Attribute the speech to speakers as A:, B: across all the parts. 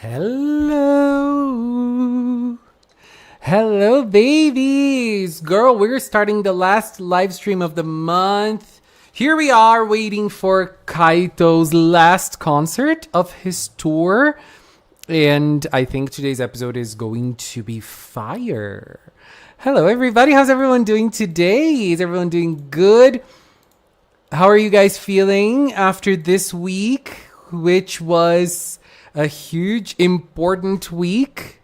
A: Hello. Hello, babies. Girl, we're starting the last live stream of the month. Here we are waiting for Kaito's last concert of his tour. And I think today's episode is going to be fire. Hello, everybody. How's everyone doing today? Is everyone doing good? How are you guys feeling after this week, which was a huge, important week?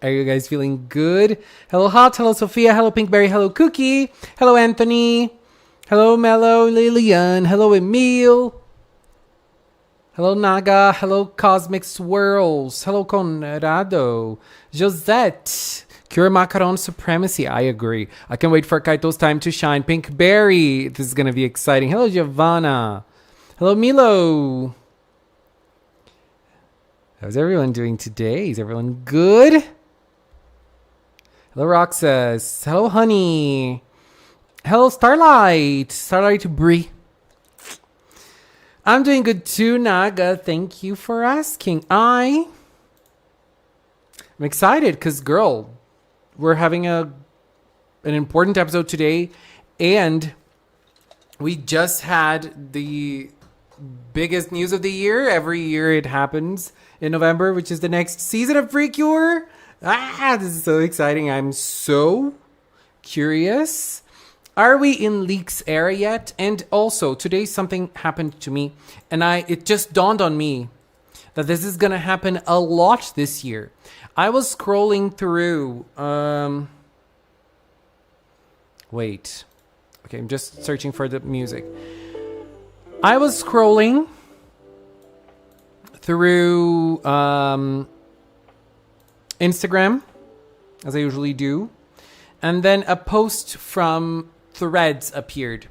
A: Are you guys feeling good? Hello, Hot. Hello, Sophia. Hello, Pinkberry. Hello, Cookie. Hello, Anthony. Hello, Mello, Lillian. Hello, Emil. Hello, Naga. Hello, Cosmic Swirls. Hello, Conrado. Josette. Cure Macaron Supremacy. I agree. I can wait for Kaito's time to shine. Pinkberry. This is going to be exciting. Hello, Giovanna. Hello, Milo. How's everyone doing today? Is everyone good? Hello, Roxas. Hello, Honey. Hello, Starlight. Starlight Brie. I'm doing good too, Naga. Thank you for asking. I'm excited because, girl, we're having an important episode today, and we just had the biggest news of the year. Every year it happens in November, which is the next season of PreCure. This is so exciting. I'm so curious. Are we in leaks era yet? And also, today something happened to me, and it just dawned on me that this is going to happen a lot this year. I was scrolling through... Wait. Okay, I'm just searching for the music. I was scrolling through Instagram, as I usually do, and then a post from Threads appeared.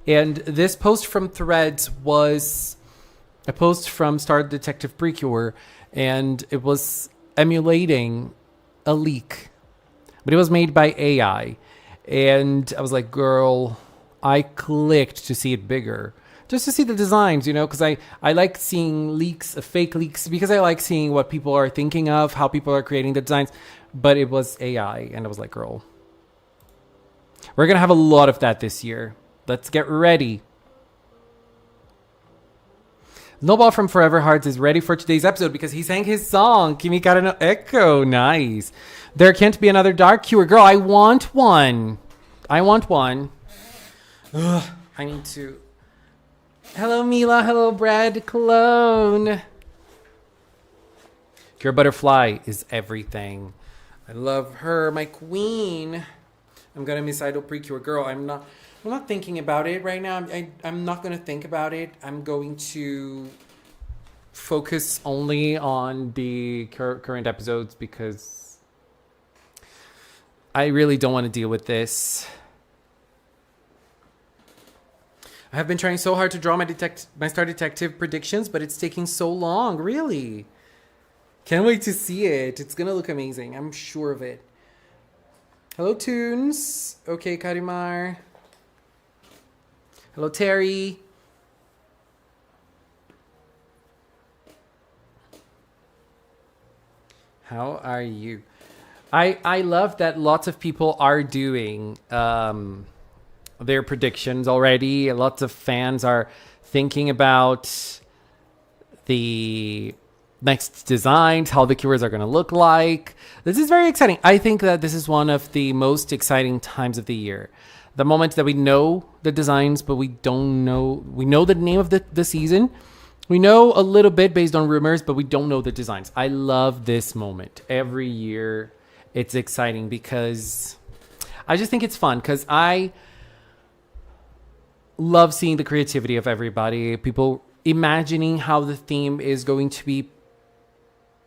A: And this post from Threads was a post from Star Detective PreCure, and it was emulating a leak, but it was made by AI. And I was like, girl, I clicked to see it bigger, just to see the designs, because I like seeing leaks, fake leaks, because I like seeing what people are thinking of, how people are creating the designs. But it was AI, and I was like, girl, we're going to have a lot of that this year. Let's get ready. Snowball from Forever Hearts is ready for today's episode because he sang his song, Kimi Kara no Echo. Nice. There can't be another Dark Cure. Girl, I want one. Ugh, I need to... Hello, Mila. Hello, Brad Cologne. Cure Butterfly is everything. I love her, my queen. I'm going to miss Idol PreCure. Girl, I'm not thinking about it right now. I'm not going to think about it. I'm going to focus only on the current episodes because I really don't want to deal with this. I have been trying so hard to draw my Star Detective predictions, but it's taking so long. Really. Can't wait to see it. It's going to look amazing. I'm sure of it. Hello, Tunes. Okay, Karimar. Hello, Terry. How are you? I love that lots of people are doing their predictions already. Lots of fans are thinking about the next designs, how the cures are going to look like. This is very exciting. I think that this is one of the most exciting times of the year. The moment that we know the designs, but we don't know. We know the name of the season. We know a little bit based on rumors, but we don't know the designs. I love this moment. Every year, it's exciting because I just think it's fun because I love seeing the creativity of everybody. People imagining how the theme is going to be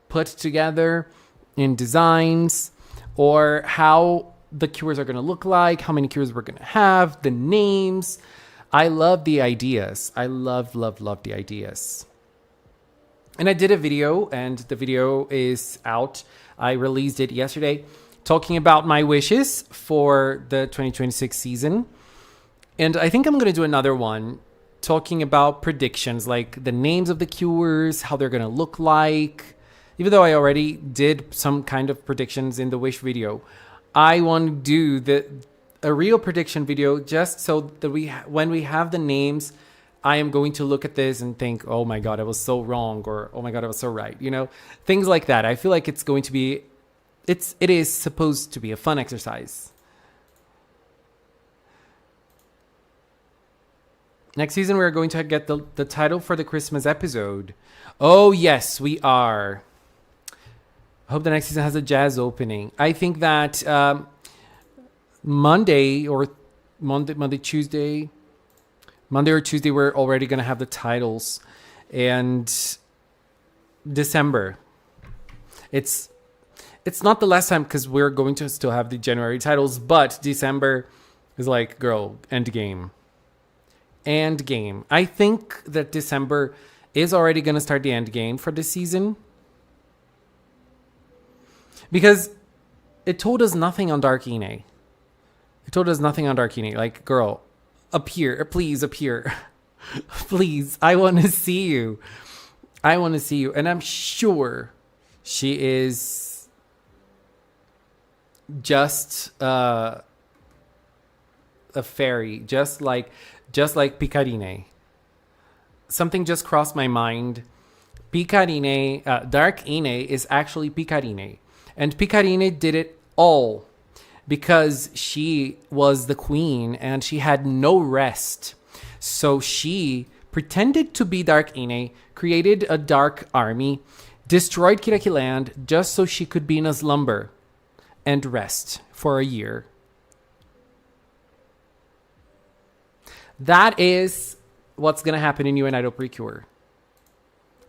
A: put together in designs, or how the cures are going to look like, how many cures we're going to have, the names. I love the ideas. I love the ideas. And I did a video, and the video is out. I released it yesterday, talking about my wishes for the 2026 season. And I think I'm going to do another one talking about predictions, like the names of the cures, how they're gonna look like. Even though I already did some kind of predictions in the Wish video, I want to do a real prediction video just so that when we have the names, I am going to look at this and think, oh my God, I was so wrong, or oh my God, I was so right. You know, things like that. I feel like it's going to be, it is supposed to be a fun exercise. Next season, we're going to get the title for the Christmas episode. Oh, yes, we are. I hope the next season has a jazz opening. I think that Monday or Tuesday, we're already going to have the titles. And December. It's not the last time because we're going to still have the January titles, but December is like, girl, end game. I think that December is already going to start the end game for this season. Because it told us nothing on Dark Ine. Like, girl, appear. Please appear. Please, I want to see you. And I'm sure she is just a fairy. Just like Picarine. Something just crossed my mind. Picarine, Dark Ine is actually Picarine. And Picarine did it all because she was the queen and she had no rest. So she pretended to be Dark Ine, created a dark army, destroyed Kiraki Land just so she could be in a slumber and rest for a year. That is what's going to happen in UN Idol PreCure.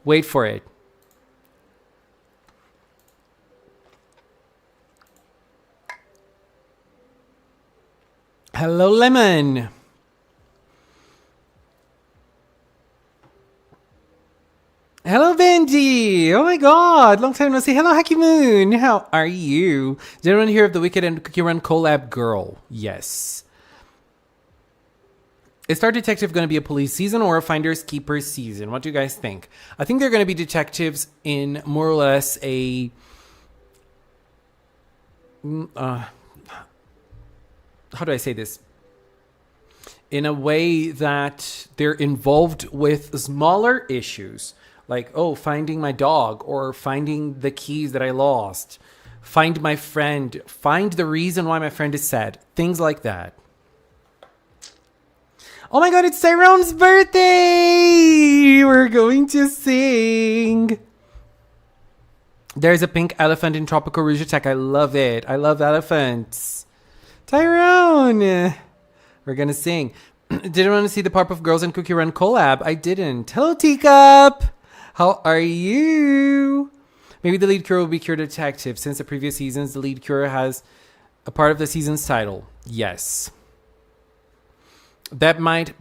A: Wait for it. Hello, Lemon. Hello, Benji. Oh my God. Long time no see. Hello, Hacky Moon. How are you? Did anyone hear of the Wicked and Cookie Run collab girl? Yes. Is Star Detective going to be a police season or a Finders Keepers season? What do you guys think? I think they're going to be detectives in more or less a... how do I say this? In a way that they're involved with smaller issues. Like, oh, finding my dog or finding the keys that I lost. Find my friend. Find the reason why my friend is sad. Things like that. Oh my God, it's Tyrone's birthday! We're going to sing. There's a pink elephant in Tropical Rouge Attack. I love it. I love elephants. Tyrone! We're gonna sing. Didn't want to see the Powerpuff Girls and Cookie Run collab. I didn't. Hello, Teacup! How are you? Maybe the lead cure will be Cure Detective. Since the previous seasons, the lead cure has a part of the season's title. Yes. That might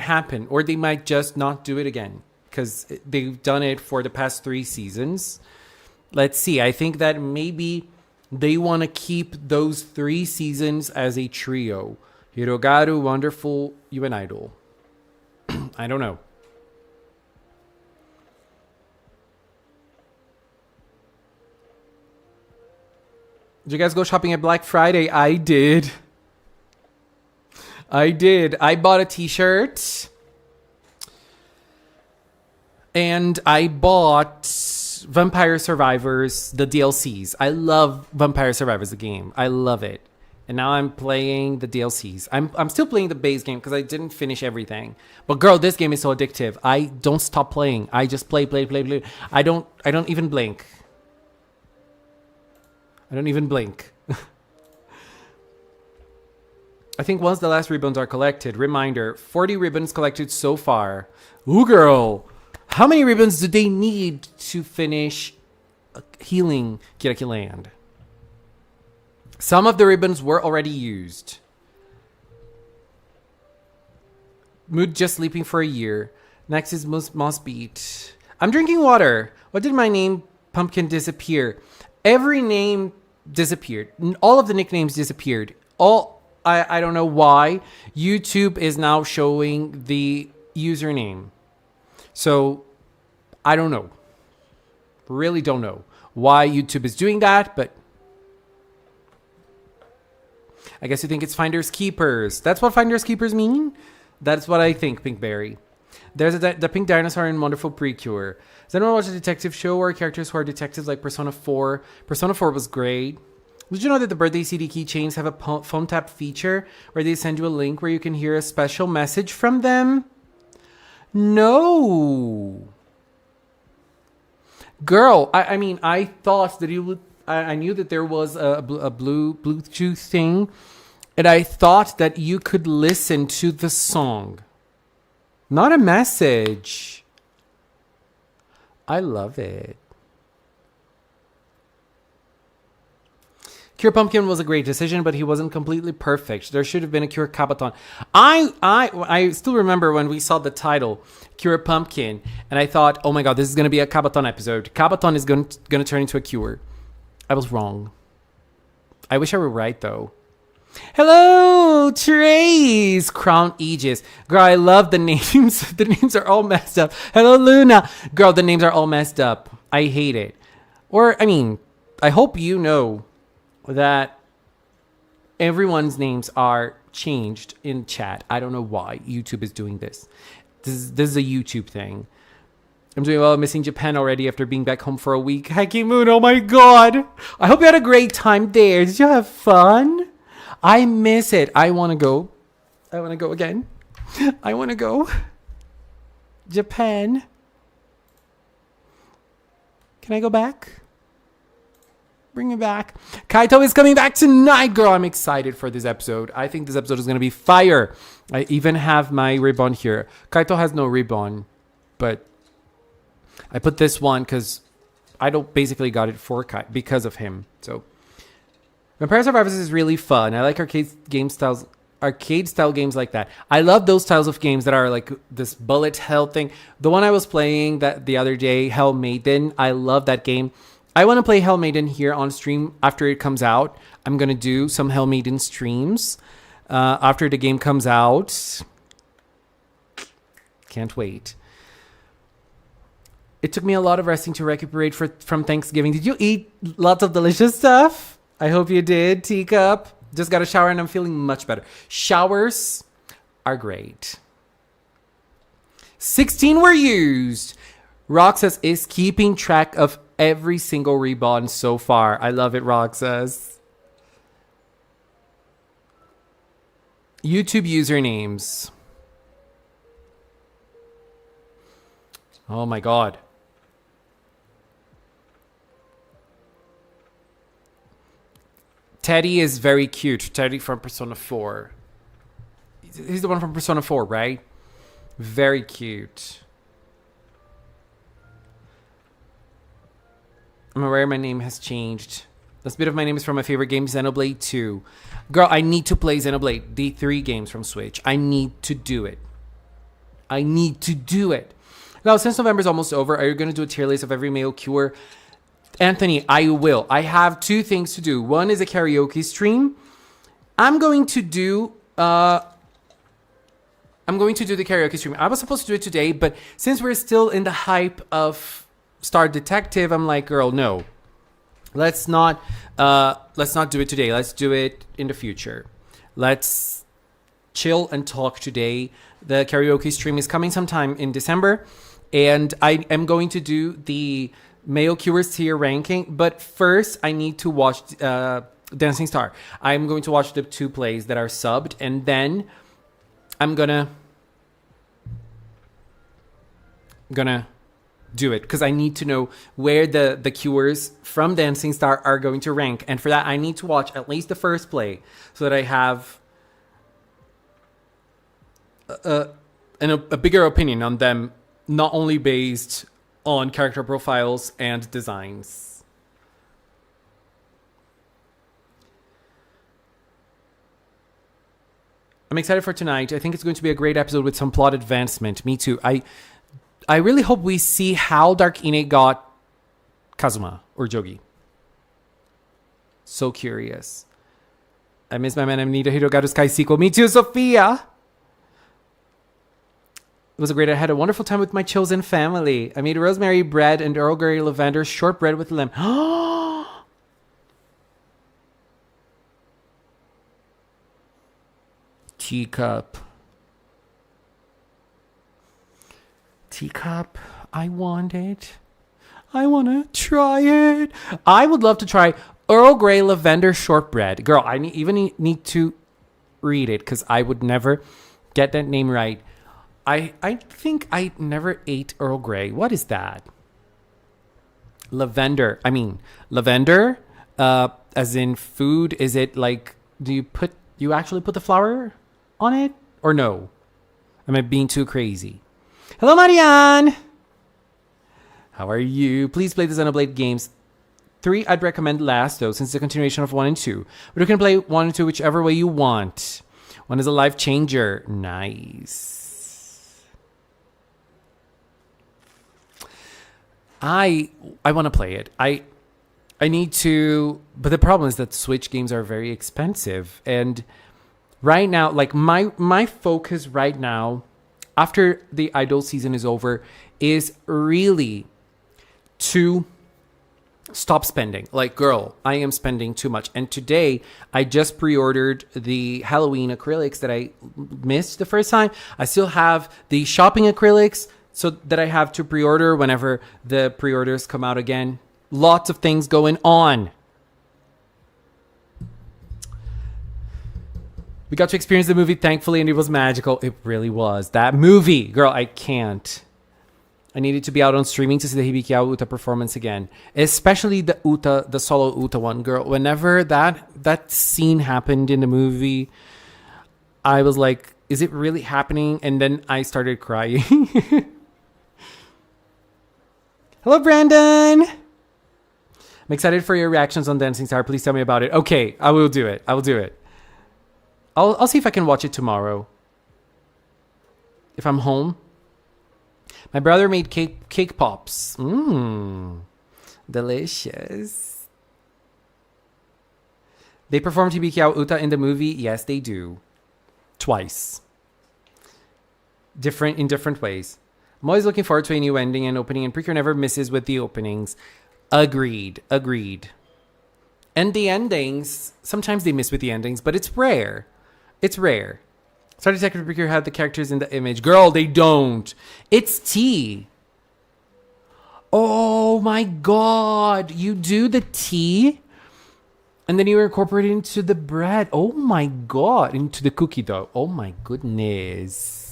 A: happen. Or they might just not do it again. Because they've done it for the past 3 seasons. Let's see. I think that maybe they want to keep those 3 seasons as a trio. Hirogaru, Wonderful, UN Idol. I don't know. Did you guys go shopping at Black Friday? I did. I bought a t-shirt. And I bought Vampire Survivors, the DLCs. I love Vampire Survivors, the game. I love it. And now I'm playing the DLCs. I'm still playing the base game because I didn't finish everything. But girl, this game is so addictive. I don't stop playing. I just play. I don't even blink. I don't even blink. I think once the last ribbons are collected, reminder, 40 ribbons collected so far. Ooh, girl. How many ribbons do they need to finish healing Kiraki Land? Some of the ribbons were already used. Mood just sleeping for a year. Next is Moss Beat. I'm drinking water. What did my name, Pumpkin, disappear? Every name disappeared. All of the nicknames disappeared. I don't know why. YouTube is now showing the username. So I don't know. Really don't know why YouTube is doing that, but I guess you think it's finders keepers. That's what finders keepers mean? That's what I think, Pinkberry. There's the pink dinosaur in wonderful PreCure. Does anyone watch a detective show or characters who are detectives like Persona 4? Persona 4 was great. Did you know that the birthday CD keychains have a phone tap feature where they send you a link where you can hear a special message from them? No. Girl, I mean, I thought that you would... I knew that there was a Bluetooth thing, and I thought that you could listen to the song. Not a message. I love it. Cure Pumpkin was a great decision, but he wasn't completely perfect. There should have been a Cure Kabaton. I still remember when we saw the title, Cure Pumpkin, and I thought, oh my god, this is going to be a Kabaton episode. Kabaton is going to turn into a Cure. I was wrong. I wish I were right, though. Hello, Trace! Crown Aegis. Girl, I love the names. The names are all messed up. Hello, Luna. Girl, the names are all messed up. I hate it. Or, I mean, I hope you know that everyone's names are changed in chat. I don't know why YouTube is doing this. This is a YouTube thing. I'm doing well, missing Japan already after being back home for a week. Haki Moon, oh my god. I hope you had a great time there. Did you have fun? I miss it. I want to go. I want to go again. I want to go. Japan. Can I go back? Bring me back. Kaito is coming back tonight, girl. I'm excited for this episode. I think this episode is going to be fire. I even have my ribbon here. Kaito has no ribbon, but I put this one because I don't basically got it for because of him. So Vampire Survivors is really fun. I like arcade style games like that. I love those styles of games that are like this bullet hell thing. The one I was playing that the other day, Hell Maiden. I love that game. I want to play Hell Maiden here on stream after it comes out. I'm gonna do some Hell Maiden streams after the game comes out. Can't wait. It took me a lot of resting to recuperate from Thanksgiving. Did you eat lots of delicious stuff? I hope you did, Teacup. Just got a shower and I'm feeling much better. Showers are great. 16 were used. Roxas is keeping track of every single reborn so far. I love it, Roxas. YouTube usernames. Oh my god. Teddy is very cute. Teddy from Persona 4. He's the one from Persona 4, right? Very cute. I'm aware my name has changed. This bit of my name is from my favorite game, Xenoblade 2. Girl, I need to play Xenoblade. The 3 games from Switch. I need to do it. I need to do it. Now, since November is almost over, are you going to do a tier list of every male cure? Anthony, I will. I have 2 things to do. One is a karaoke stream. I'm going to do the karaoke stream. I was supposed to do it today, but since we're still in the hype of Star Detective, I'm like, girl, no. Let's not do it today. Let's do it in the future. Let's chill and talk today. The karaoke stream is coming sometime in December, and I am going to do the male cures tier ranking, but first I need to watch Dancing Star. I'm going to watch the 2 plays that are subbed, and then I'm gonna do it because I need to know where the cures from Dancing Star are going to rank, and for that I need to watch at least the first play so that I have a bigger opinion on them, not only based on character profiles and designs. I'm excited for tonight. I think it's going to be a great episode with some plot advancement. Me too. I really hope we see how Dark Ine got Kazuma or Jogi. So curious. I miss my man Amnita Hirogaru Sky sequel. Me too, Sophia. It was a great. I had a wonderful time with my chosen family. I made rosemary bread and Earl Grey lavender shortbread with lemon. Teacup. Teacup. I want it. I want to try it. I would love to try Earl Grey lavender shortbread. Girl, I need to read it because I would never get that name right. I think I never ate Earl Grey. What is that? Lavender. I mean, lavender, as in food. Is it like, do you actually put the flour on it or no? Am I being too crazy? Hello, Marianne. How are you? Please play the Xenoblade games. 3, I'd recommend last, though, since it's a continuation of 1 and 2. But you can play 1 and 2 whichever way you want. 1 is a life changer. Nice. I want to play it. I need to, but the problem is that Switch games are very expensive. And right now, like my focus right now, after the Idol season is over, is really to stop spending. Like, girl, I am spending too much. And today, I just pre-ordered the Halloween acrylics that I missed the first time. I still have the shopping acrylics, so that I have to pre-order whenever the pre-orders come out again. Lots of things going on. We got to experience the movie, thankfully, and it was magical. It really was. That movie, girl, I can't. I needed to be out on streaming to see the Hibikiao Uta performance again. Especially the solo Uta one, girl. Whenever that scene happened in the movie, I was like, is it really happening? And then I started crying. Hello, Brandon. I'm excited for your reactions on Dancing Star. Please tell me about it. Okay, I will do it. I'll see if I can watch it tomorrow. If I'm home. My brother made cake pops. Delicious. They performed Hibikiao Uta in the movie. Yes, they do. Twice. In different ways. I'm always looking forward to a new ending and opening, and PreCure never misses with the openings. Agreed. And the endings, sometimes they miss with the endings, but it's rare. Star Detective PreCure had the characters in the image. Girl, they don't. It's tea. Oh my god. You do the tea, and then you incorporate it into the bread. Oh my god. Into the cookie dough. Oh my goodness.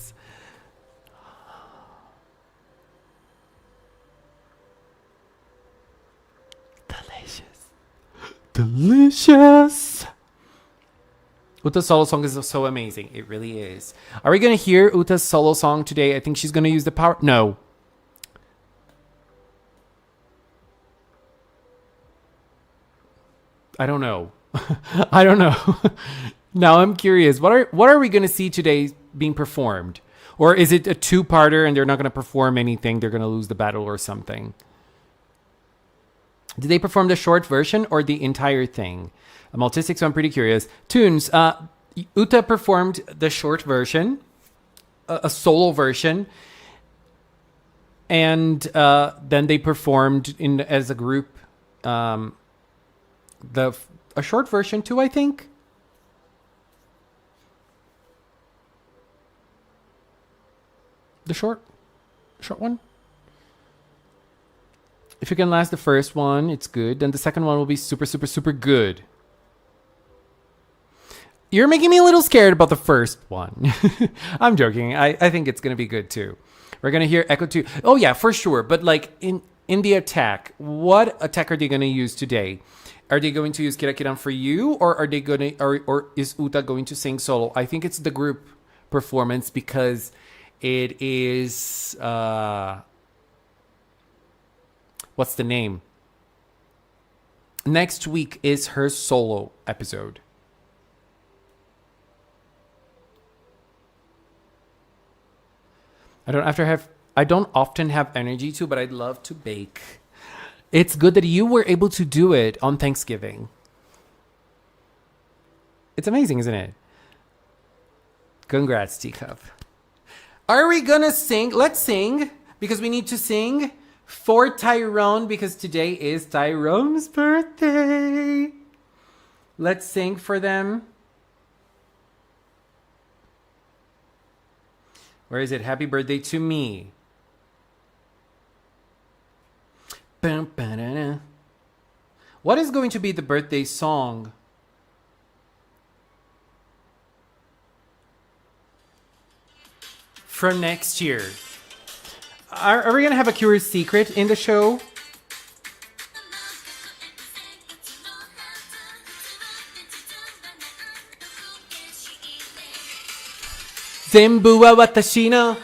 A: Delicious. Uta's solo song is so amazing. It really is. Are we going to hear Uta's solo song today? I think she's going to use the power. No. I don't know. Now I'm curious. What are we going to see today being performed? Or is it a 2-parter and they're not going to perform anything? They're going to lose the battle or something. Did they perform the short version or the entire thing? I'm autistic, so I'm pretty curious. Tunes, Uta performed the short version, a solo version, and then they performed as a group a short version too, I think. The short one. If you can last the first one, it's good. Then the second one will be super, super, super good. You're making me a little scared about the first one. I'm joking. I think it's going to be good too. We're going to hear Echo 2. Oh yeah, for sure. But like in the attack, what attack are they going to use today? Are they going to use Kira Kiran for you? Or are they going to, or is Uta going to sing solo? I think it's the group performance because it is, what's the name? Next week is her solo episode. I don't often have energy to, but I'd love to bake. It's good that you were able to do it on Thanksgiving. It's amazing, isn't it? Congrats, Teacup. Are we gonna sing? Let's sing, because we need to sing for Tyrone, because today is Tyrone's birthday. Let's sing for them. Where is it? Happy birthday to me. What is going to be the birthday song? For next year. Are we going to have a curious secret in the show? Zenbu wa watashi no.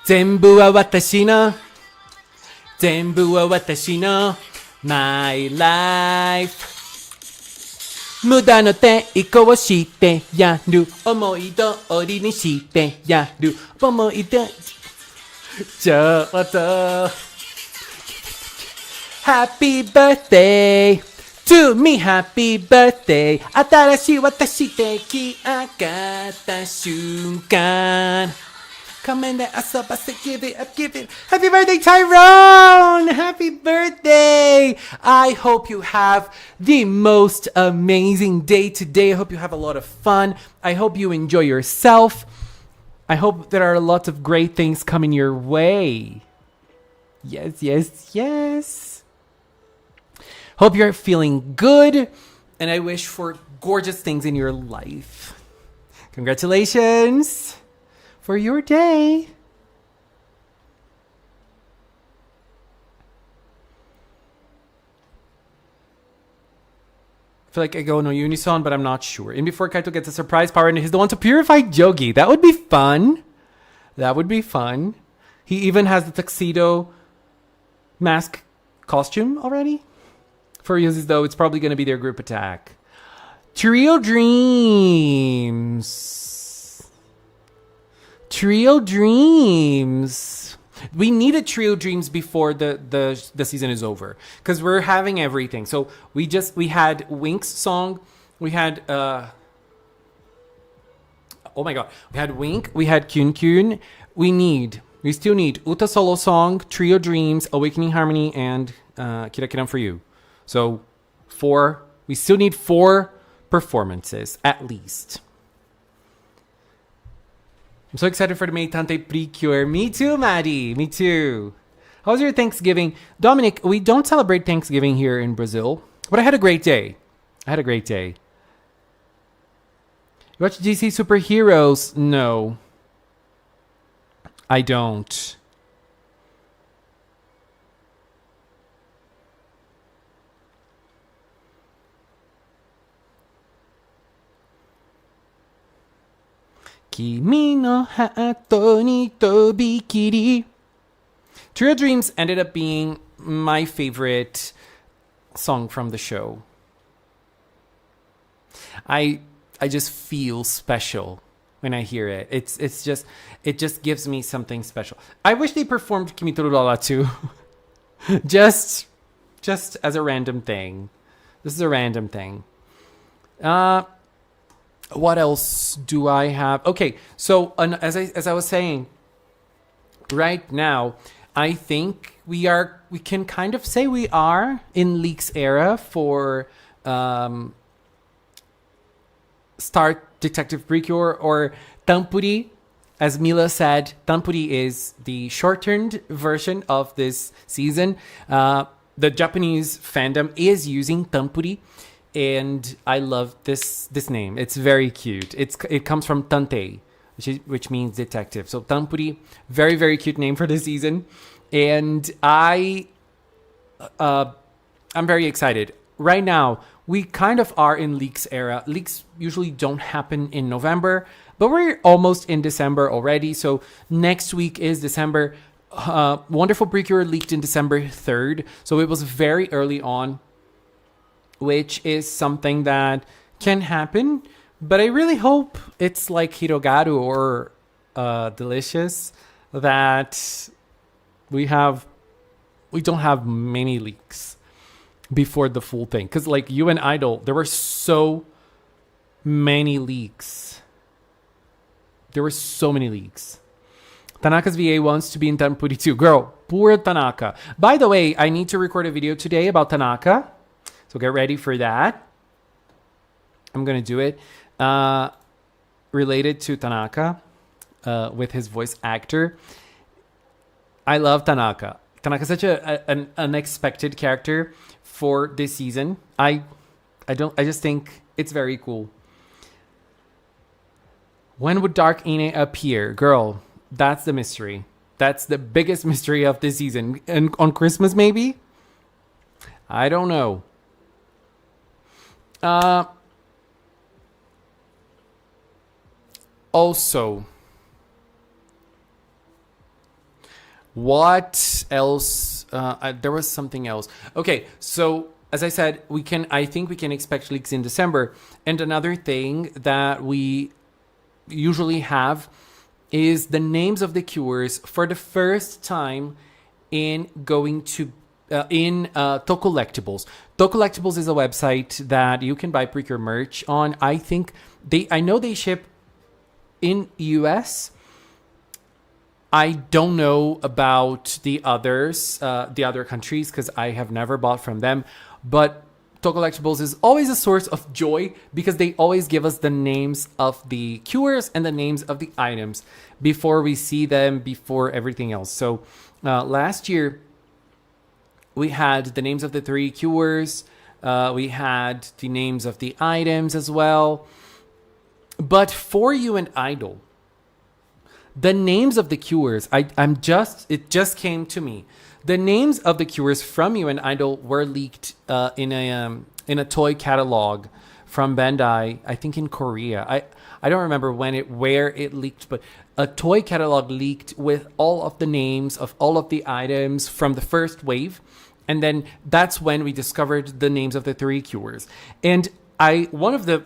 A: Zenbu wa watashi no. Zenbu wa watashi no. My life. 無駄の抵抗をしてやる思い通りにしてやる思い出ちょっと Happy birthday to me happy birthday 新しい私出来上がった瞬間 Come in there, I give it up, give it. Happy birthday, Tyrone! Happy birthday! I hope you have the most amazing day today. I hope you have a lot of fun. I hope you enjoy yourself. I hope there are lots of great things coming your way. Yes, yes, yes. Hope you're feeling good. And I wish for gorgeous things in your life. Congratulations! For your day. I feel like I go no unison, but I'm not sure. And before Kaito gets a surprise power, and he's the one to purify Jogi. That would be fun. That would be fun. He even has the tuxedo mask costume already. For uses though, it's probably going to be their group attack. Trio Dreams. Trio Dreams. We needed Trio Dreams before the season is over, because we're having everything. So we had Wink's song, we had oh my god, we had Wink, we had Kyun Kyun. We still need Uta solo song, Trio Dreams, Awakening Harmony, and Kira Kiran for You. So we still need 4 performances at least. I'm so excited for the Meitante PreCure. Me too, Maddie. Me too. How was your Thanksgiving? Dominic, we don't celebrate Thanksgiving here in Brazil, but I had a great day. You watch DC Superheroes? No. I don't. Kimi no hato ni tobikiri. Trio Dreams ended up being my favorite song from the show. I just feel special when I hear it. It just gives me something special. I wish they performed Kimi to Rurala too. just as a random thing. This is a random thing. What else do I have? Okay, so as I was saying, right now, I think we can kind of say we are in Leaks era for Start Detective PreCure, or Tampuri. As Mila said, Tampuri is the shortened version of this season. The Japanese fandom is using Tampuri. And I love this name. It's very cute. It comes from Tantei, which means detective. So Tampuri, very, very cute name for the season. And I'm very excited. Right now, we kind of are in Leaks era. Leaks usually don't happen in November, but we're almost in December already. So next week is December. Wonderful PreCure leaked in December 3rd. So it was very early on, which is something that can happen. But I really hope it's like Hirogaru or Delicious, that we don't have many leaks before the full thing. Because like You and Idol, there were so many leaks. Tanaka's VA wants to be in Tanpuri too. Girl, poor Tanaka. By the way, I need to record a video today about Tanaka. So get ready for that. I'm going to do it related to Tanaka with his voice actor. I love Tanaka. Tanaka's such an unexpected character for this season. I just think it's very cool. When would Dark Ine appear? Girl, that's the mystery. That's the biggest mystery of this season. And on Christmas, maybe? I don't know. Also, what else? There was something else. Okay, so as I said, I think we can expect leaks in December. And another thing that we usually have is the names of the cures for the first time in going to Tocollectibles. Tocollectibles is a website that you can buy PreCure merch on. I know they ship in US. I don't know about the others, the other countries, because I have never bought from them. But Tocollectibles is always a source of joy because they always give us the names of the cures and the names of the items before we see them, before everything else. So last year, we had the names of the 3 cures. We had the names of the items as well. But for you and Idol, the names of the cures, it just came to me. The names of the cures from you and Idol were leaked in a toy catalog from Bandai, I think in Korea. I don't remember where it leaked, but a toy catalog leaked with all of the names of all of the items from the first wave. And then that's when we discovered the names of the 3 cures. And one of the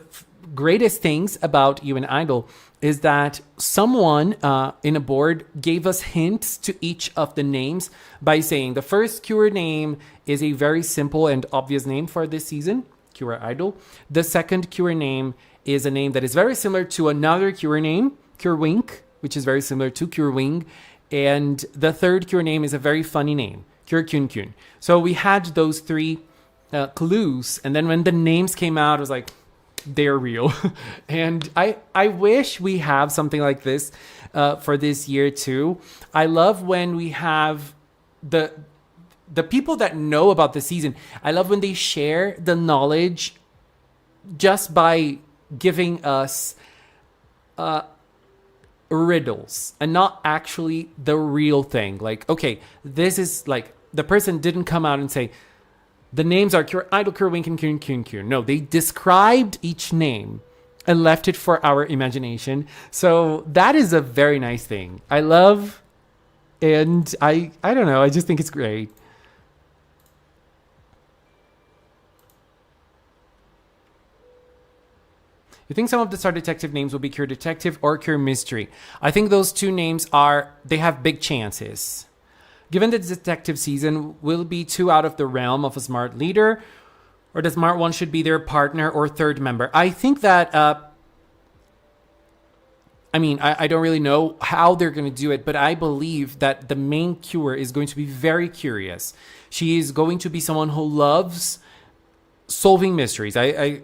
A: greatest things about You and Idol is that someone in a board gave us hints to each of the names by saying the first cure name is a very simple and obvious name for this season, Cure Idol. The second cure name is a name that is very similar to another cure name, Cure Wink, which is very similar to Cure Wing. And the third cure name is a very funny name, Cure Kyun Kyun. So we had those 3 clues. And then when the names came out, I was like, they're real. And I wish we have something like this for this year too. I love when we have the people that know about the season. I love when they share the knowledge just by giving us riddles and not actually the real thing. Like, okay, this is like the person didn't come out and say, the names are Cure Idol, Cure Wink, and Kyun Kyun Kyun. No, they described each name and left it for our imagination. So that is a very nice thing. I love, and I don't know, I just think it's great. You think some of the Star Detective names will be Cure Detective or Cure Mystery? I think those 2 names they have big chances. Given the detective season will be too out of the realm of a smart leader, or the smart one should be their partner or third member. I think that, I don't really know how they're going to do it, but I believe that the main cure is going to be very curious. She is going to be someone who loves solving mysteries. I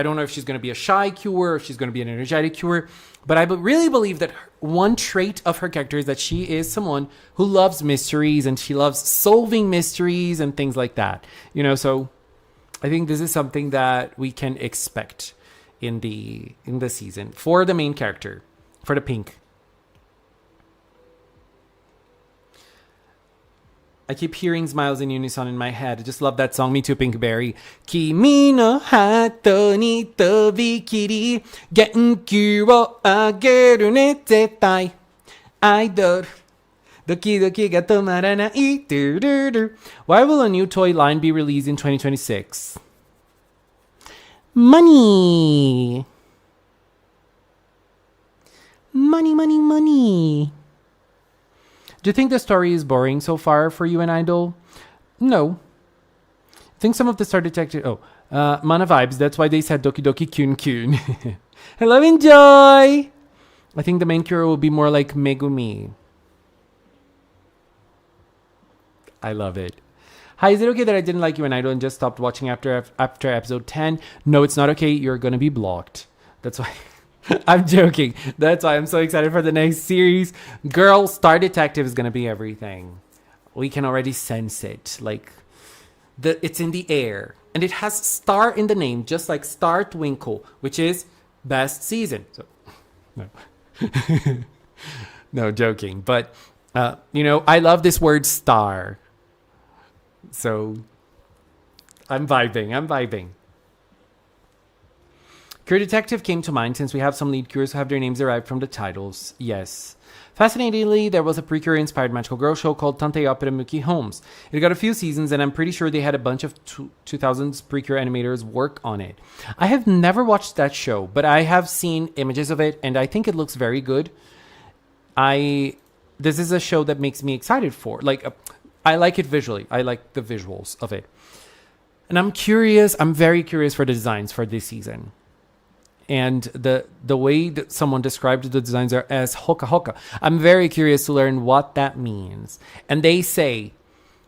A: don't know if she's going to be a shy cure or if she's going to be an energetic cure, but I really believe that one trait of her character is that she is someone who loves mysteries and she loves solving mysteries and things like that. So I think this is something that we can expect in the season for the main character, for the Pink. I keep hearing Smiles in Unison in my head. I just love that song. Me too, Pinkberry. Kimi no hato ni tobikiri genki wo ageru ne zettai. Idol. Doki doki ga tomaranai. Do. Why will a new toy line be released in 2026? Money. Money. Do you think the story is boring so far for you and Idol? No. I think some of the Star Detective... Mana vibes. That's why they said Doki Doki Kyun Kyun. Hello, Enjoy! I think the main cure will be more like Megumi. I love it. Hi, is it okay that I didn't like you and I don't just stopped watching after episode 10? No, it's not okay. You're going to be blocked. That's why. I'm joking. That's why I'm so excited for the next series. Girl, Star Detective is going to be everything. We can already sense it. Like, it's in the air. And it has star in the name, just like Star Twinkle, which is best season. So, no. No, joking. But, I love this word star. So, I'm vibing. Cure Detective came to mind since we have some lead cures who have their names derived from the titles. Yes. Fascinatingly, there was a PreCure-inspired magical girl show called Tantei Opera Muki Holmes. It got a few seasons, and I'm pretty sure they had a bunch of 2000s PreCure animators work on it. I have never watched that show, but I have seen images of it, and I think it looks very good. This is a show that makes me excited for. I like it visually. I like the visuals of it. And I'm very curious for the designs for this season. And the way that someone described the designs are as hoka hoka. I'm very curious to learn what that means. And they say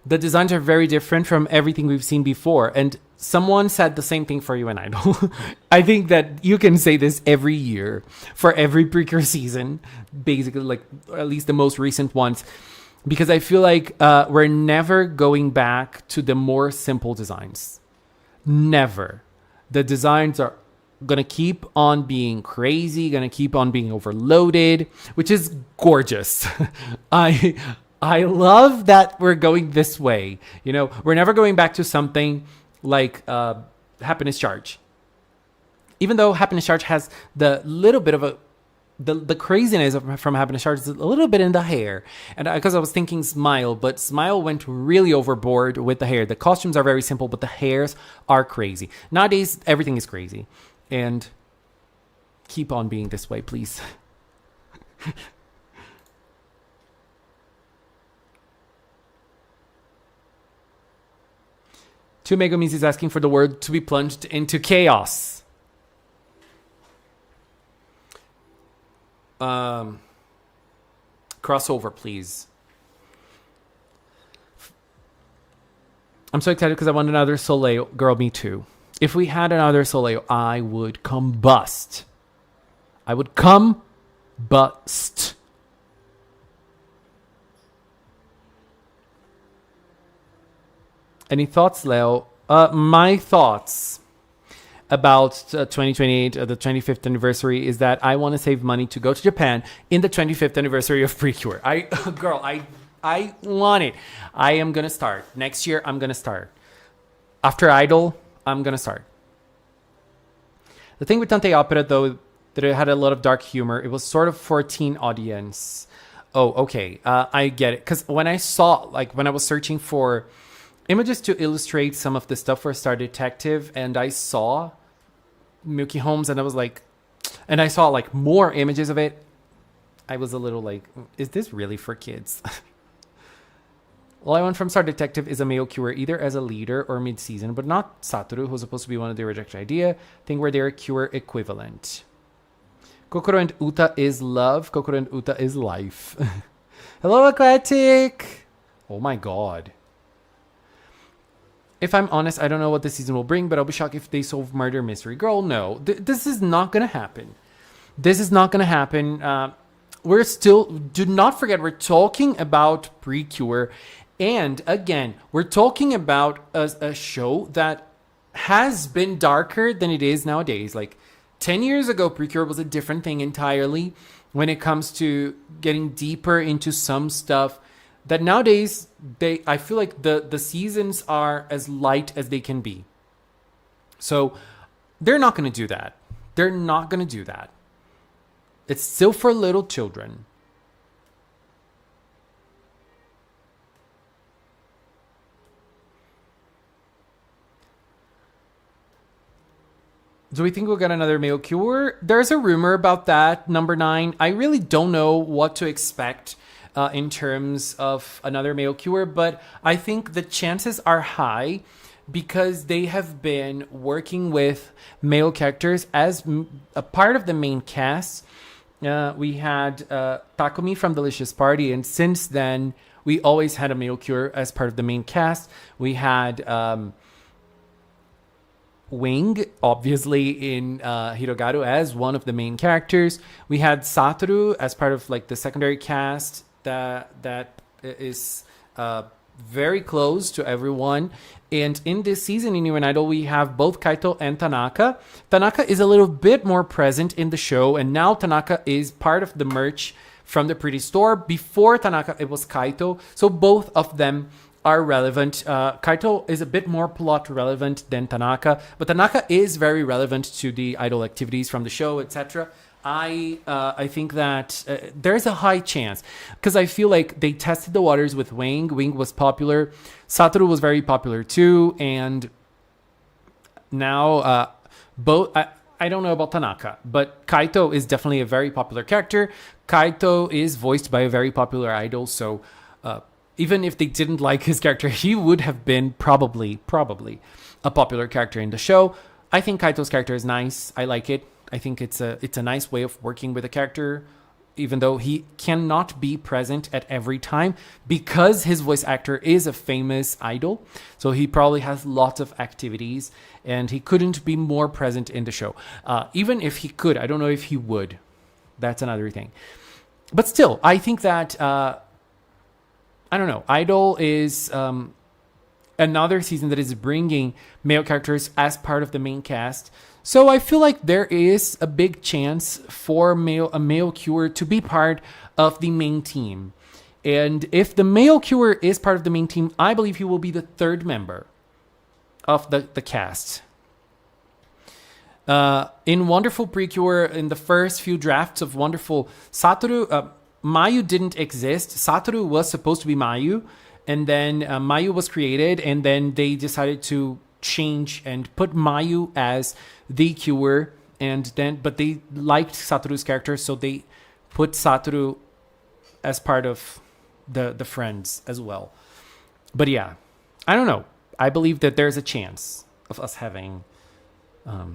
A: the designs are very different from everything we've seen before. And someone said the same thing for you and Idol. I think that you can say this every year for every PreCure season, basically, like at least the most recent ones. Because I feel like we're never going back to the more simple designs. Never. The designs are going to keep on being crazy, going to keep on being overloaded, which is gorgeous. I love that we're going this way. We're never going back to something like Happiness Charge. Even though Happiness Charge has the little bit of the craziness from Happiness Charge is a little bit in the hair. And because I was thinking Smile, but Smile went really overboard with the hair. The costumes are very simple, but the hairs are crazy. Nowadays, everything is crazy. And keep on being this way, please. Two Megumis is asking for the world to be plunged into chaos. Crossover, please. I'm so excited because I want another Soleil. Girl, me too. If we had another Soleil, I would combust. Any thoughts, Leo? My thoughts about 2028, the 25th anniversary, is that I want to save money to go to Japan in the 25th anniversary of PreCure. I want it. I am going to start. Next year, I'm going to start. After Idol, I'm going to start. The thing with Tantei Opera, though, that it had a lot of dark humor. It was sort of for a teen audience. Oh, okay. I get it. Because when I was searching for images to illustrate some of the stuff for Star Detective, and I saw Milky Holmes, and I was like, and I saw like more images of it, I was a little like, is this really for kids? All I want from Star Detective is a male cure, either as a leader or mid-season, but not Satoru, who's supposed to be one of the rejected idea, thing where they're a cure equivalent. Kokoro and Uta is love. Kokoro and Uta is life. Hello, Aquatic! Oh my god. If I'm honest, I don't know what this season will bring, but I'll be shocked if they solve murder mystery. Girl, no. This is not going to happen. This is not going to happen. Do not forget, we're talking about PreCure. And again, we're talking about a show that has been darker than it is nowadays. Like 10 years ago, PreCure was a different thing entirely when it comes to getting deeper into some stuff that nowadays, I feel like the seasons are as light as they can be. So they're not going to do that. They're not going to do that. It's still for little children. Do we think we'll get another male cure? There's a rumor about that, number 9. I really don't know what to expect in terms of another male cure, but I think the chances are high because they have been working with male characters as a part of the main cast We had Takumi from Delicious Party, and since then we always had a male cure as part of the main cast. We had Wing, obviously, in Hirogaru as one of the main characters. We had Satoru as part of like the secondary cast that is very close to everyone. And in this season in New Idol, we have both Kaito and Tanaka. Tanaka is a little bit more present in the show, and now Tanaka is part of the merch from the Pretty Store. Before Tanaka, it was Kaito. So both of them are relevant. Kaito is a bit more plot relevant than Tanaka, but Tanaka is very relevant to the idol activities from the show, etc. I think that there's a high chance, because I feel like they tested the waters with Wing. Wing was popular. Satoru was very popular too. And now both... I don't know about Tanaka, but Kaito is definitely a very popular character. Kaito is voiced by a very popular idol, so even if they didn't like his character, he would have been probably a popular character in the show. I think Kaito's character is nice. I like it. I think it's a nice way of working with a character, even though he cannot be present at every time because his voice actor is a famous idol. So he probably has lots of activities and he couldn't be more present in the show. Even if he could, I don't know if he would. That's another thing. But still, I think that, I don't know, Idol is another season that is bringing male characters as part of the main cast. So I feel like there is a big chance for a male cure to be part of the main team. And if the male cure is part of the main team, I believe he will be the third member of the cast. In Wonderful PreCure, in the first few drafts of Wonderful, Satoru, Mayu didn't exist. Satoru was supposed to be Mayu, and then Mayu was created, and then they decided to change and put Mayu as the cure, but they liked Satoru's character, so they put Satoru as part of the friends as well. But yeah, I don't know. I believe that there's a chance of us having a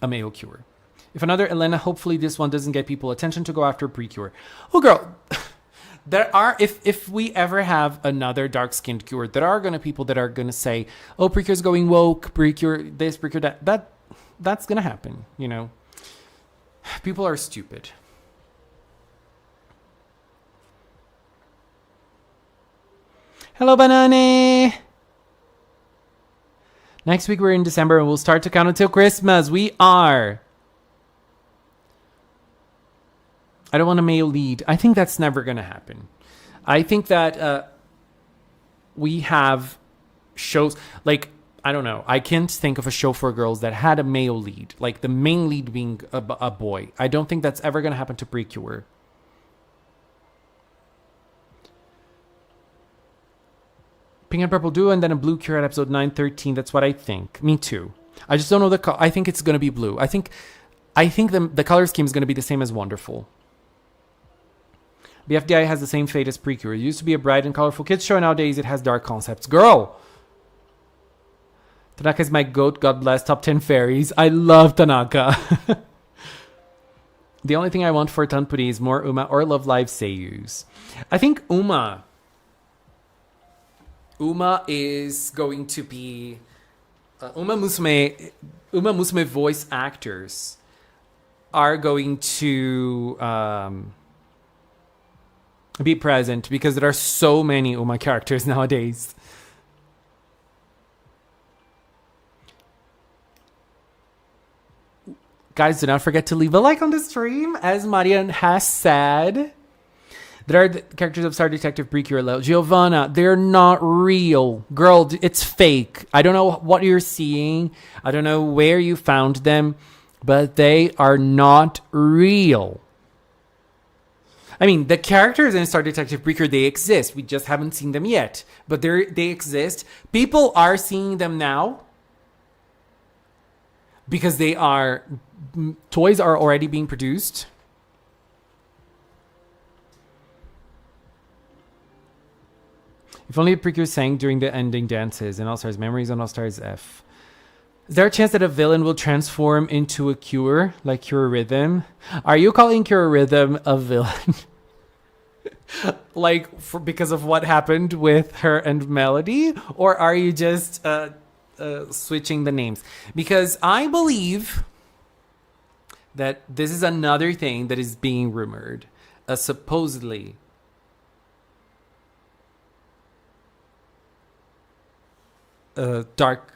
A: male cure. If another Elena, hopefully this one doesn't get people attention to go after PreCure. Oh girl, there are, if we ever have another dark-skinned cure, there are gonna people that are gonna say, oh, PreCure's going woke, PreCure this, PreCure that. That's gonna happen, you know. People are stupid. Hello, Banane. Next week we're in December and we'll start to count until Christmas. We are. I don't want a male lead. I think that's never going to happen. I think that we have shows like, I don't know. I can't think of a show for girls that had a male lead, like the main lead being a boy. I don't think that's ever going to happen to PreCure. Pink and purple duo and then a blue cure at episode 913. That's what I think. Me too. I just don't know the I think it's going to be blue. I think the color scheme is going to be the same as Wonderful. BFDI has the same fate as PreCure. It used to be a bright and colorful kids show. Nowadays it has dark concepts. Girl! Tanaka is my goat. God bless. Top 10 fairies. I love Tanaka. The only thing I want for Tanpuri is more Uma or Love Live seiyus. I think Uma is going to be... Uma Musume voice actors are going to... be present because there are so many Uma characters nowadays. Guys, do not forget to leave a like on the stream, as Marian has said. There are the characters of Star Detective, PreCure, Giovanna. They're not real. Girl, it's fake. I don't know what you're seeing. I don't know where you found them, but they are not real. I mean, the characters in Star Detective PreCure, they exist. We just haven't seen them yet. But they exist. People are seeing them now because toys are already being produced. If only PreCure sang during the ending dances in All Stars Memories on All Stars F. Is there a chance that a villain will transform into a cure, like Cure Rhythm? Are you calling Cure Rhythm a villain? Because of what happened with her and Melody? Or are you just switching the names? Because I believe that this is another thing that is being rumored. Supposedly. Dark.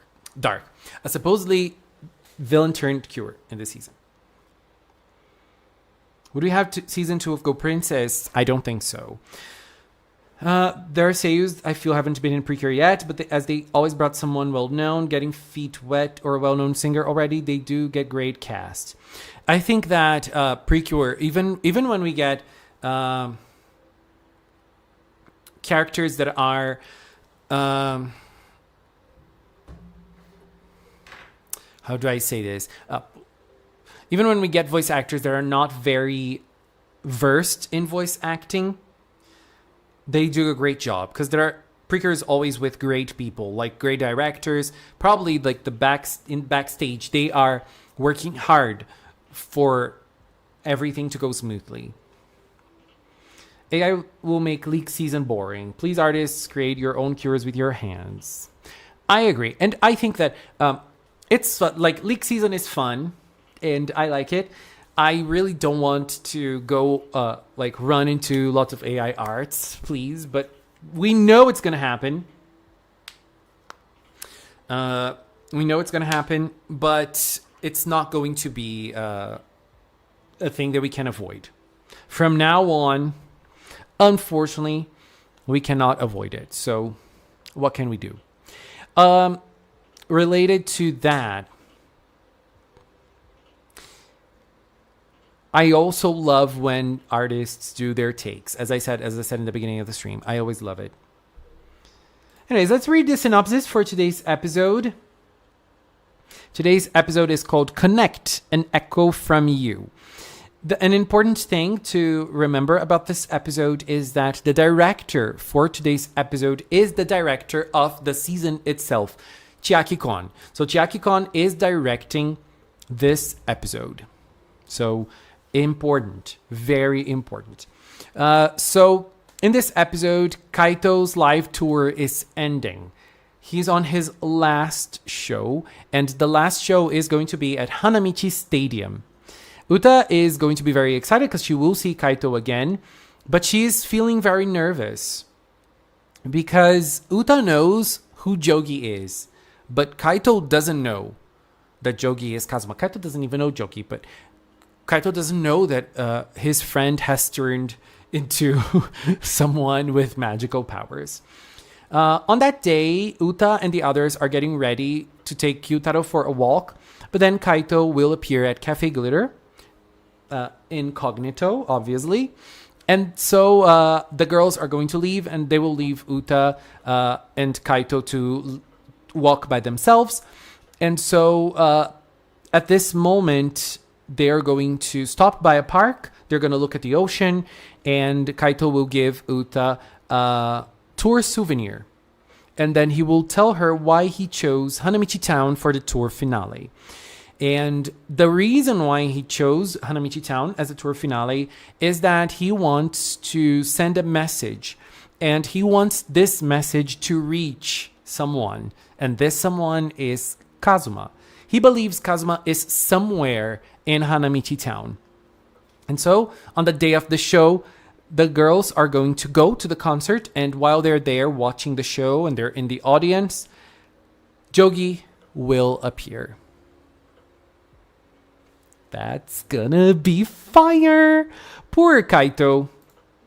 A: A supposedly villain turned cure in this season. Would we have season 2 of Go Princess? I don't think so. There are seiyus I feel haven't been in PreCure yet, but as they always brought someone well-known, getting feet wet, or a well-known singer already, they do get great cast. I think that PreCure, even when we get characters that are... how do I say this? Even when we get voice actors that are not very versed in voice acting, they do a great job because PreCure is always with great people, like great directors. Probably like backstage, they are working hard for everything to go smoothly. AI will make leak season boring. Please, artists, create your own cures with your hands. I agree, and I think that it's like leak season is fun, and I like it. I really don't want to go run into lots of AI arts, please, but we know it's gonna happen. We know it's gonna happen, but it's not going to be a thing that we can avoid. From now on, unfortunately, we cannot avoid it. So, what can we do? Related to that, I also love when artists do their takes. As I said in the beginning of the stream, I always love it. Anyways, let's read the synopsis for today's episode. Today's episode is called Connect, an Echo from You. An important thing to remember about this episode is that the director for today's episode is the director of the season itself, Chiaki Kon. So Chiaki Kon is directing this episode. So important, very important. So in this episode, Kaito's live tour is ending. He's on his last show, and the last show is going to be at Hanamichi Stadium. Uta is going to be very excited because she will see Kaito again, but she's feeling very nervous because Uta knows who Jogi is, but Kaito doesn't know that Jogi is Kazuma. Kaito doesn't even know Jogi, but Kaito doesn't know that his friend has turned into someone with magical powers. On that day, Uta and the others are getting ready to take Kyutaro for a walk, but then Kaito will appear at Cafe Glitter, incognito, obviously. And so the girls are going to leave, and they will leave Uta and Kaito to walk by themselves. And so at this moment, they're going to stop by a park. They're going to look at the ocean, and Kaito will give Uta a tour souvenir. And then he will tell her why he chose Hanamichi Town for the tour finale. And the reason why he chose Hanamichi Town as a tour finale is that he wants to send a message. And he wants this message to reach someone. And this someone is Kazuma. He believes Kazuma is somewhere in Hanamichi Town. And so, on the day of the show, the girls are going to go to the concert. And while they're there watching the show and they're in the audience, Jogi will appear. That's gonna be fire. Poor Kaito.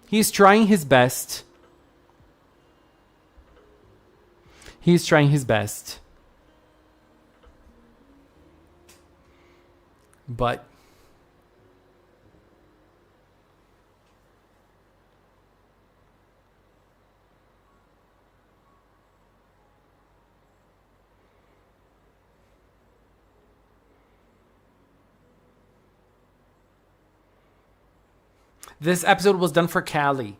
A: He's trying his best. He's trying his best. But this episode was done for Callie.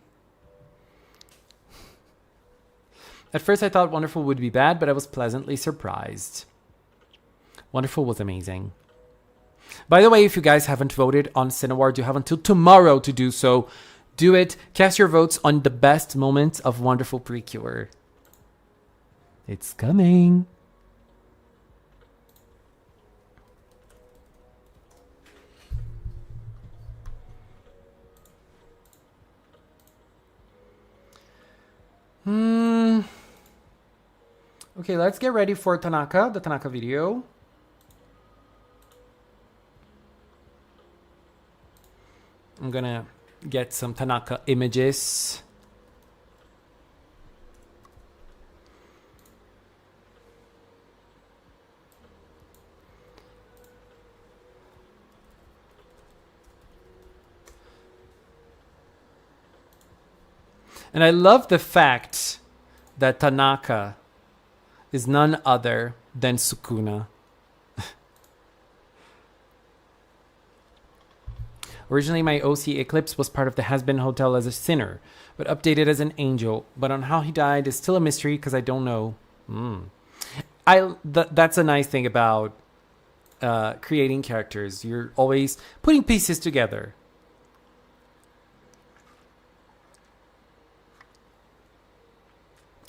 A: At first I thought Wonderful would be bad, but I was pleasantly surprised. Wonderful was amazing. By the way, if you guys haven't voted on Cineward, you have until tomorrow to do so. Do it. Cast your votes on the best moments of Wonderful PreCure. It's coming. Okay, let's get ready for Tanaka, the Tanaka video. I'm gonna get some Tanaka images. And I love the fact that Tanaka is none other than Sukuna. Originally, my OC Eclipse was part of the Has Been Hotel as a sinner, but updated as an angel. But on how he died is still a mystery because I don't know. That's a nice thing about creating characters. You're always putting pieces together.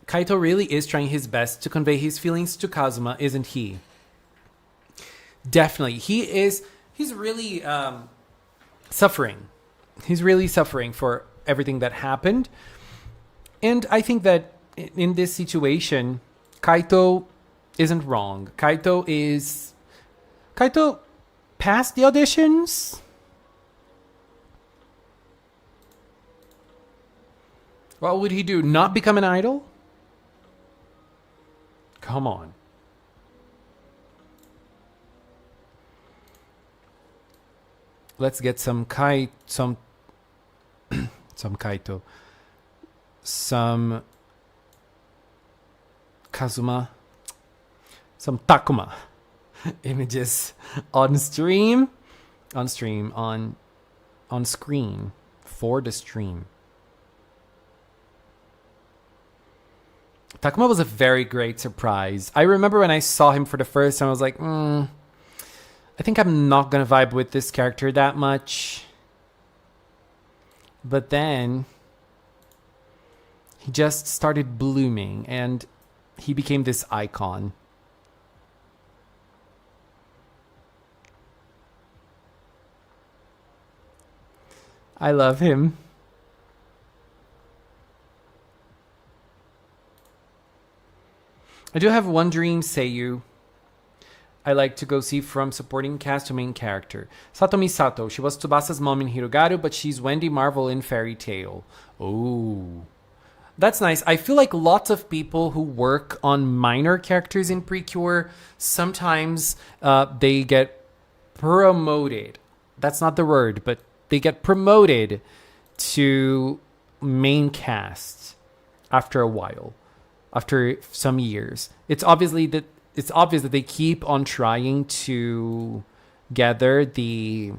A: Kaito really is trying his best to convey his feelings to Kazuma, isn't he? Definitely. He's really suffering. He's really suffering for everything that happened. And I think that in this situation, Kaito isn't wrong. Kaito passed the auditions. What would he do? Not become an idol? Come on. Let's get some some Kaito, some Kazuma, some Takuma images on screen for the stream. Takuma was a very great surprise. I remember when I saw him for the first time, I was like, I think I'm not going to vibe with this character that much. But then he just started blooming and he became this icon. I love him. I do have one dream, Seiyu. I like to go see from supporting cast to main character. Satomi Sato. She was Tsubasa's mom in Hirogaru, but she's Wendy Marvel in Fairy Tail. Oh, that's nice. I feel like lots of people who work on minor characters in PreCure, sometimes they get promoted. That's not the word, but they get promoted to main cast after a while. After some years, it's obvious that they keep on trying to gather the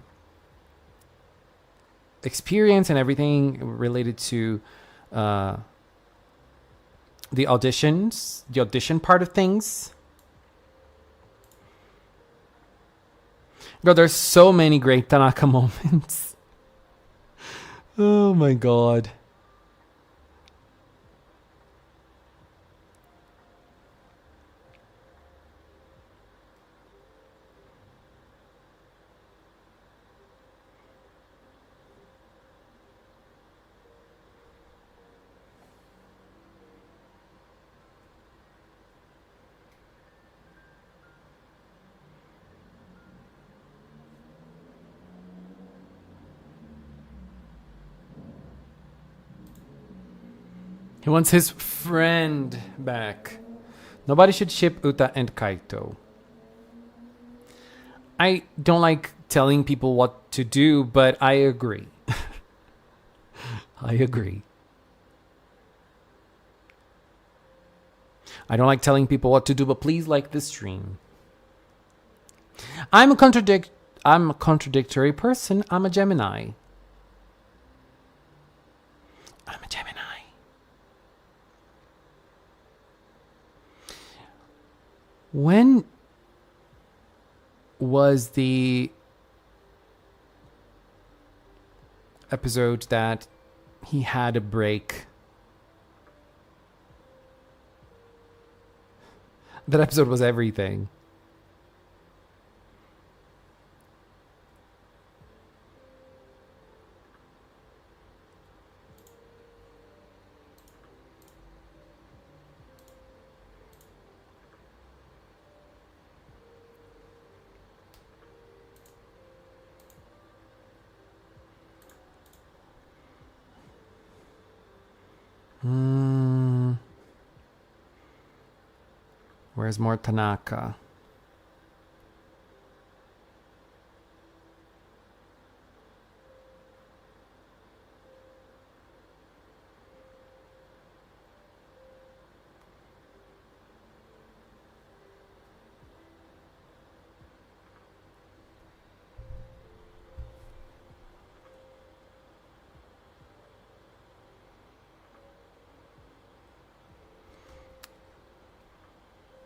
A: experience and everything related to the audition part of things. Girl, there's so many great Tanaka moments. Oh my god. He wants his friend back. Nobody should ship Uta and Kaito. I don't like telling people what to do, but I agree. I agree. I don't like telling people what to do, but please like this stream. I'm a contradictory person. I'm a Gemini. I'm a Gemini. When was the episode that he had a break. That episode was everything. Where's more Tanaka?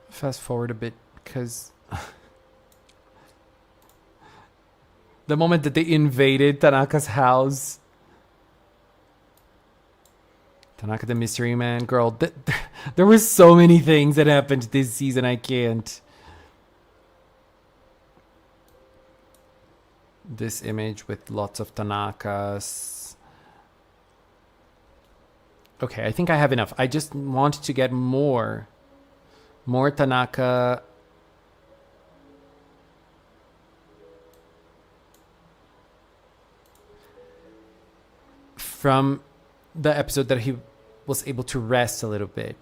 A: Fast forward a bit because the moment that they invaded Tanaka's house, Tanaka the mystery man, girl, there were so many things that happened this season. I can't. This image with lots of Tanakas. Okay, I think I have enough. I just want to get more Tanaka. From the episode that he was able to rest a little bit.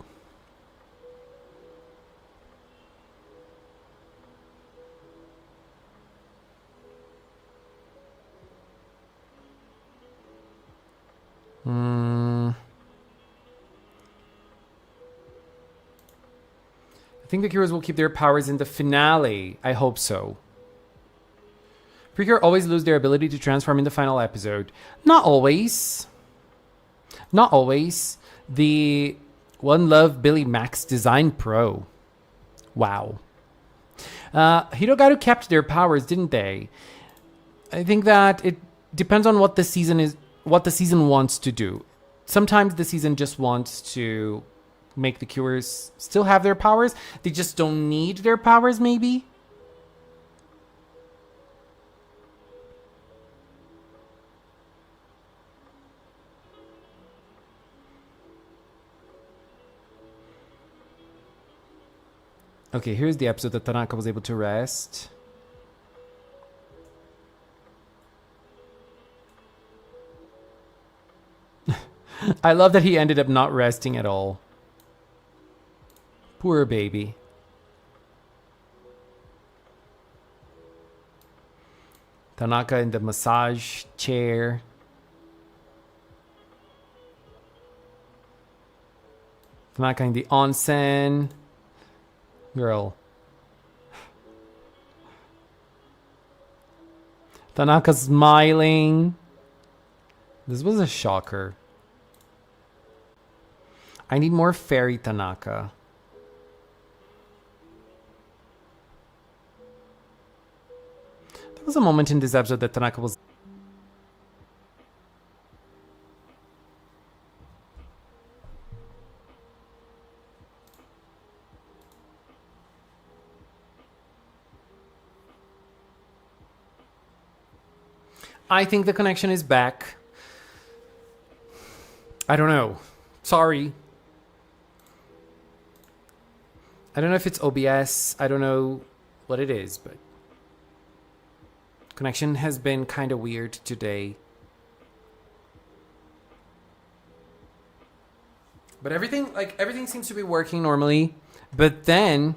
A: I think the Cures will keep their powers in the finale. I hope so. PreCure always lose their ability to transform in the final episode. Not always. Not always. The One Love Billy Max Design Pro. Wow. Hirogaru kept their powers, didn't they? I think that it depends on what the season is, what the season wants to do. Sometimes the season just wants to make the Cures still have their powers. They just don't need their powers, maybe. Okay, here's the episode that Tanaka was able to rest. I love that he ended up not resting at all. Poor baby. Tanaka in the massage chair. Tanaka in the onsen. Girl. Tanaka smiling. This was a shocker. I need more fairy Tanaka. There was a moment in this episode that Tanaka was... I think the connection is back. I don't know. Sorry. I don't know if it's OBS. I don't know what it is, but connection has been kind of weird today. But everything seems to be working normally. But then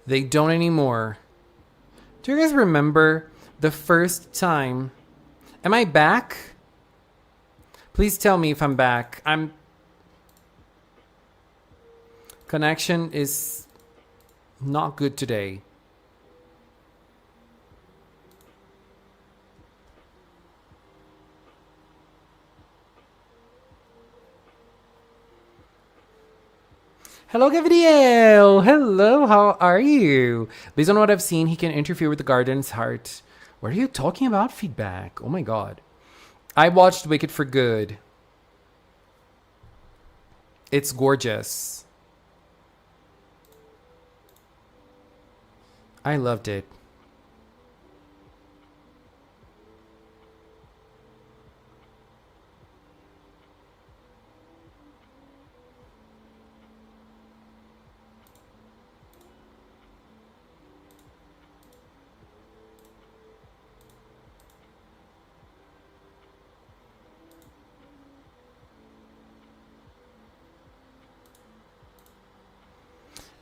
A: they don't anymore. Do you guys remember the first time? Am I back? Please tell me if I'm back. Connection is not good today. Hello, Gabriel. Hello, how are you? Based on what I've seen, he can interfere with the garden's heart. What are you talking about? Feedback. Oh my god. I watched Wicked for Good. It's gorgeous. I loved it.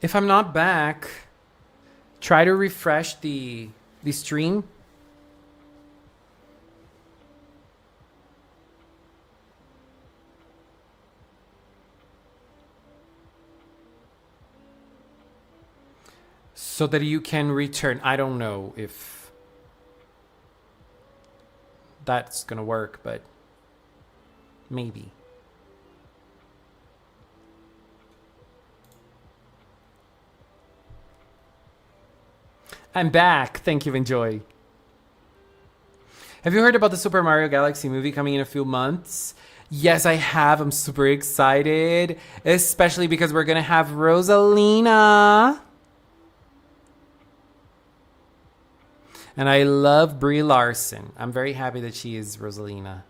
A: If I'm not back, try to refresh the stream. So that you can return. I don't know if that's gonna work, but maybe. I'm back. Thank you, Enjoy. Have you heard about the Super Mario Galaxy movie coming in a few months? Yes, I have. I'm super excited, especially because we're gonna have Rosalina. And I love Brie Larson. I'm very happy that she is Rosalina.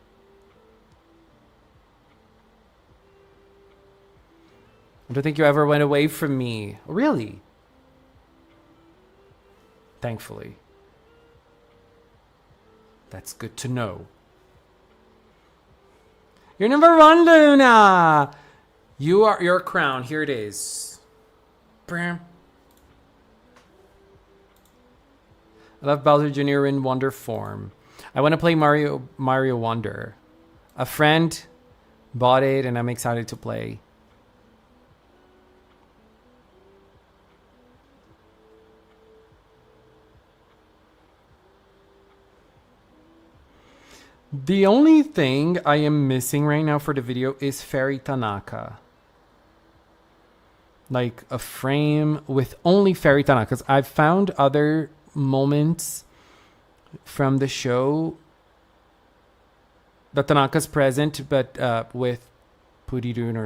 A: I don't think you ever went away from me. Really? Thankfully. That's good to know. You're number one, Luna! You are your crown. Here it is. I love Bowser Jr. in Wonder form. I want to play Mario Wonder. A friend bought it and I'm excited to play. The only thing I am missing right now for the video is Fairy Tanaka. Like a frame with only Fairy Tanaka. Because I've found other moments from the show that Tanaka's present, but with Purirun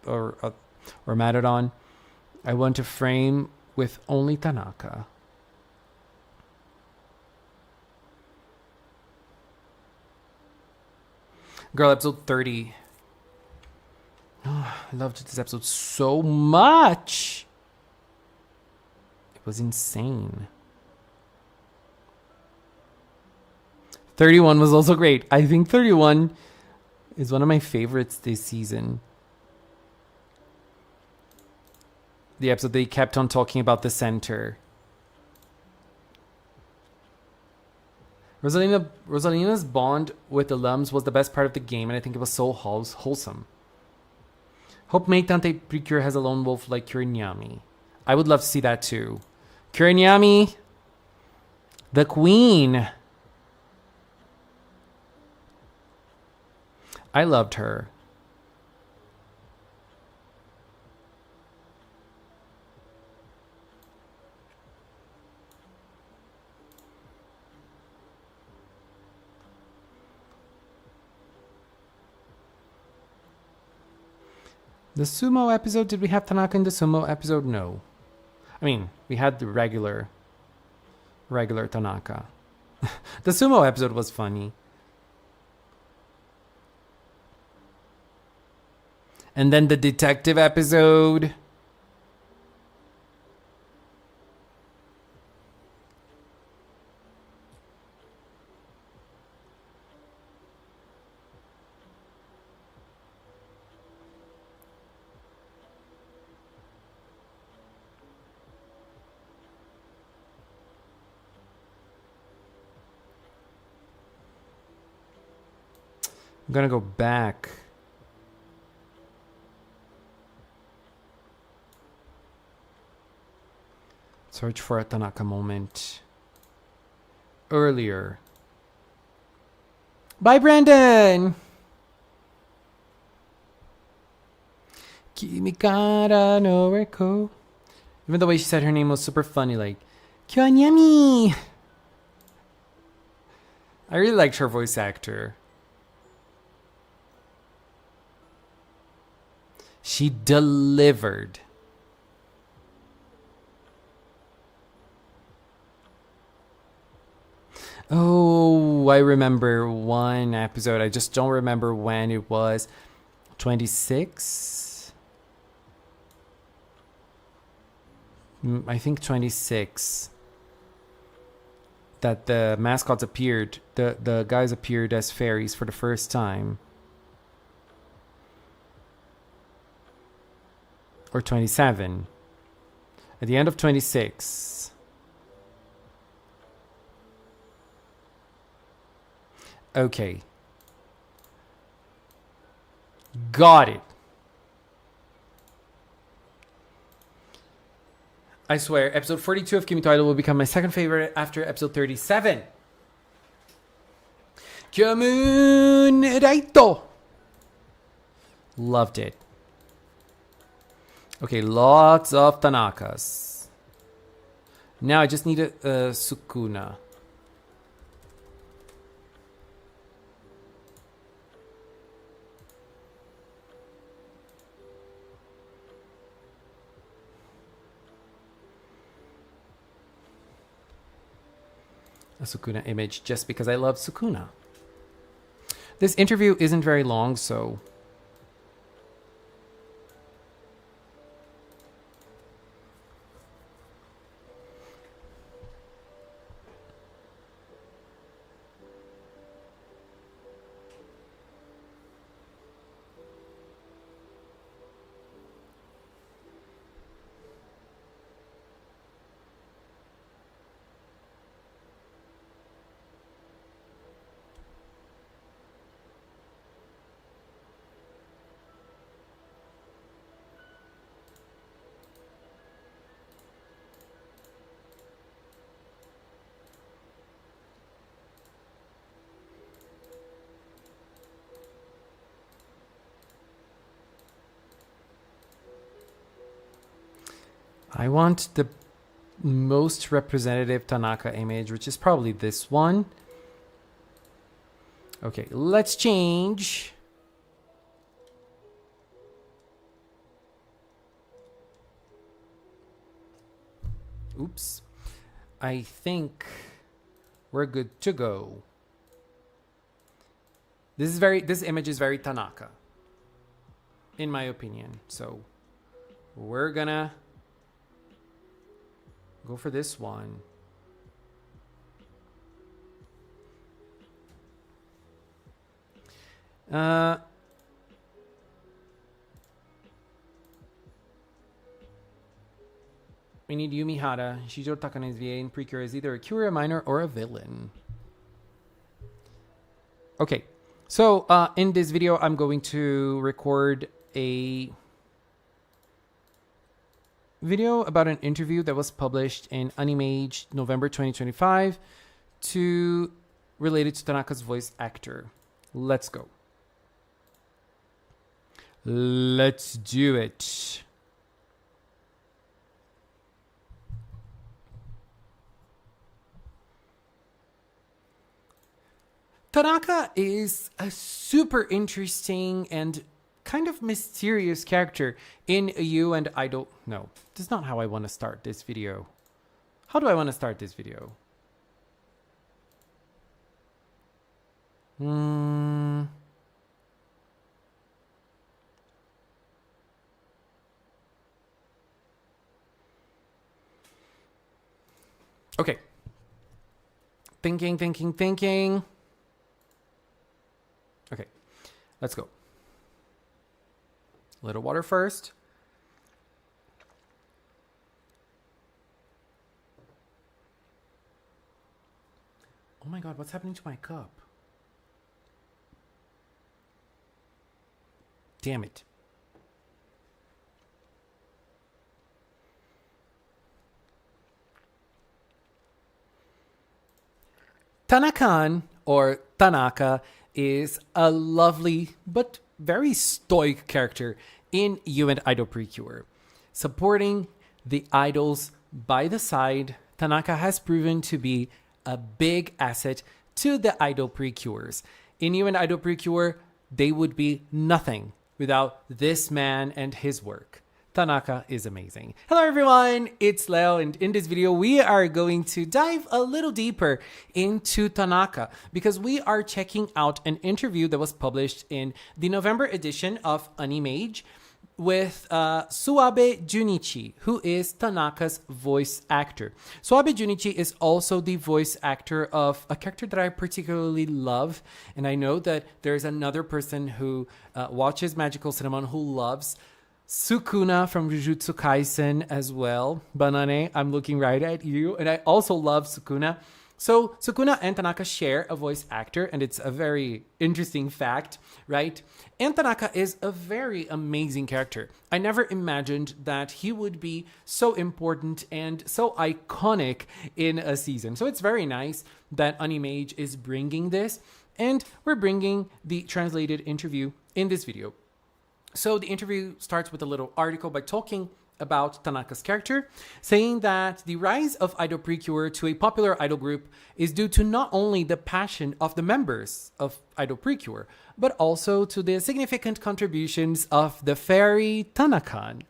A: or Matadon. I want a frame with only Tanaka. Girl, episode 30. Oh, I loved this episode so much. It was insane. 31 was also great. I think 31 is one of my favorites this season. The episode they kept on talking about the center. Rosalina's bond with the Lums was the best part of the game, and I think it was so wholesome. Hope Maid Tante PreCure has a lone wolf like Kurinyami. I would love to see that too. Kurinyami, the queen. I loved her. The sumo episode, did we have Tanaka in the sumo episode? No. I mean, we had the regular Tanaka. The sumo episode was funny. And then the detective episode. I'm gonna go back. Search for a Tanaka moment. Earlier. Bye, Brandon! Give Mikara no Reko. Even the way she said her name was super funny, like, Kyonyami. I really liked her voice actor. She delivered. Oh, I remember one episode. I just don't remember when it was. 26? I think 26. That the mascots appeared. The guys appeared as fairies for the first time. Or 27. At the end of 26. Okay. Got it. I swear, episode 42 of Kimi Idol will become my second favorite after episode 37. Kyomun Raito. Loved it. Okay, lots of Tanakas. Now I just need a Sukuna. A Sukuna image just because I love Sukuna. This interview isn't very long, so... I want the most representative Tanaka image, which is probably this one. Okay, let's change. Oops. I think we're good to go. This image is very Tanaka, in my opinion. So we're gonna go for this one. We need Yumi Hara. Shijiro Takane's VA in PreCure is either a cure, a minor, or a villain. Okay, so in this video, I'm going to record a video about an interview that was published in Animage November 2025 related to Tanaka's voice actor. Let's go. Let's do it. Tanaka is a super interesting and kind of mysterious character in You and I Don't Know. That's not how I want to start this video. How do I want to start this video? Okay. Thinking. Okay, let's go. A little water first. Oh my god, what's happening to my cup? Damn it. Tanakan, or Tanaka, is a lovely but very stoic character in You and Idol PreCure. Supporting the idols by the side, Tanaka has proven to be a big asset to the Idol PreCures. In You and Idol PreCure, they would be nothing without this man and his work. Tanaka is amazing. Hello everyone, it's Leo, and in this video we are going to dive a little deeper into Tanaka because we are checking out an interview that was published in the November edition of Animage with Suabe Junichi, who is Tanaka's voice actor. Suabe Junichi is also the voice actor of a character that I particularly love, and I know that there's another person who watches Magical Cinnamon who loves Sukuna from Jujutsu Kaisen as well. Banane, I'm looking right at you, and I also love Sukuna. So Sukuna and Tanaka share a voice actor, and it's a very interesting fact, right? And Tanaka is a very amazing character. I never imagined that he would be so important and so iconic in a season. So it's very nice that Animage is bringing this, and we're bringing the translated interview in this video. So the interview starts with a little article by talking about Tanaka's character, saying that the rise of Idol PreCure to a popular idol group is due to not only the passion of the members of Idol PreCure, but also to the significant contributions of the fairy Tanakan.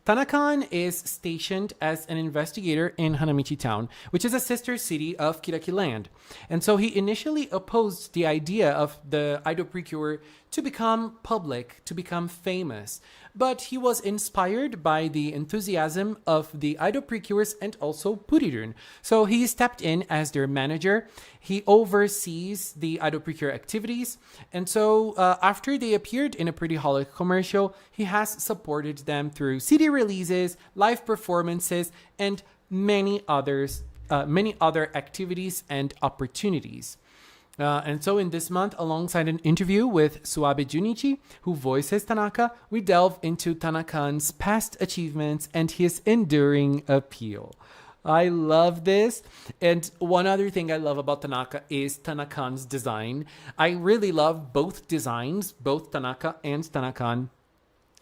A: Tanakan is stationed as an investigator in Hanamichi Town, which is a sister city of Kiraki Land. And so he initially opposed the idea of the Idol PreCure to become public, to become famous. But he was inspired by the enthusiasm of the Idol PreCures and also Purirun. So he stepped in as their manager. He oversees the Idol PreCure activities. And so after they appeared in a Pretty Holic commercial, he has supported them through CD releases, live performances, and many other activities and opportunities. And so in this month, alongside an interview with Suabe Junichi, who voices Tanaka, we delve into Tanakan's past achievements and his enduring appeal. I love this. And one other thing I love about Tanaka is Tanakan's design. I really love both designs, both Tanaka and Tanakan.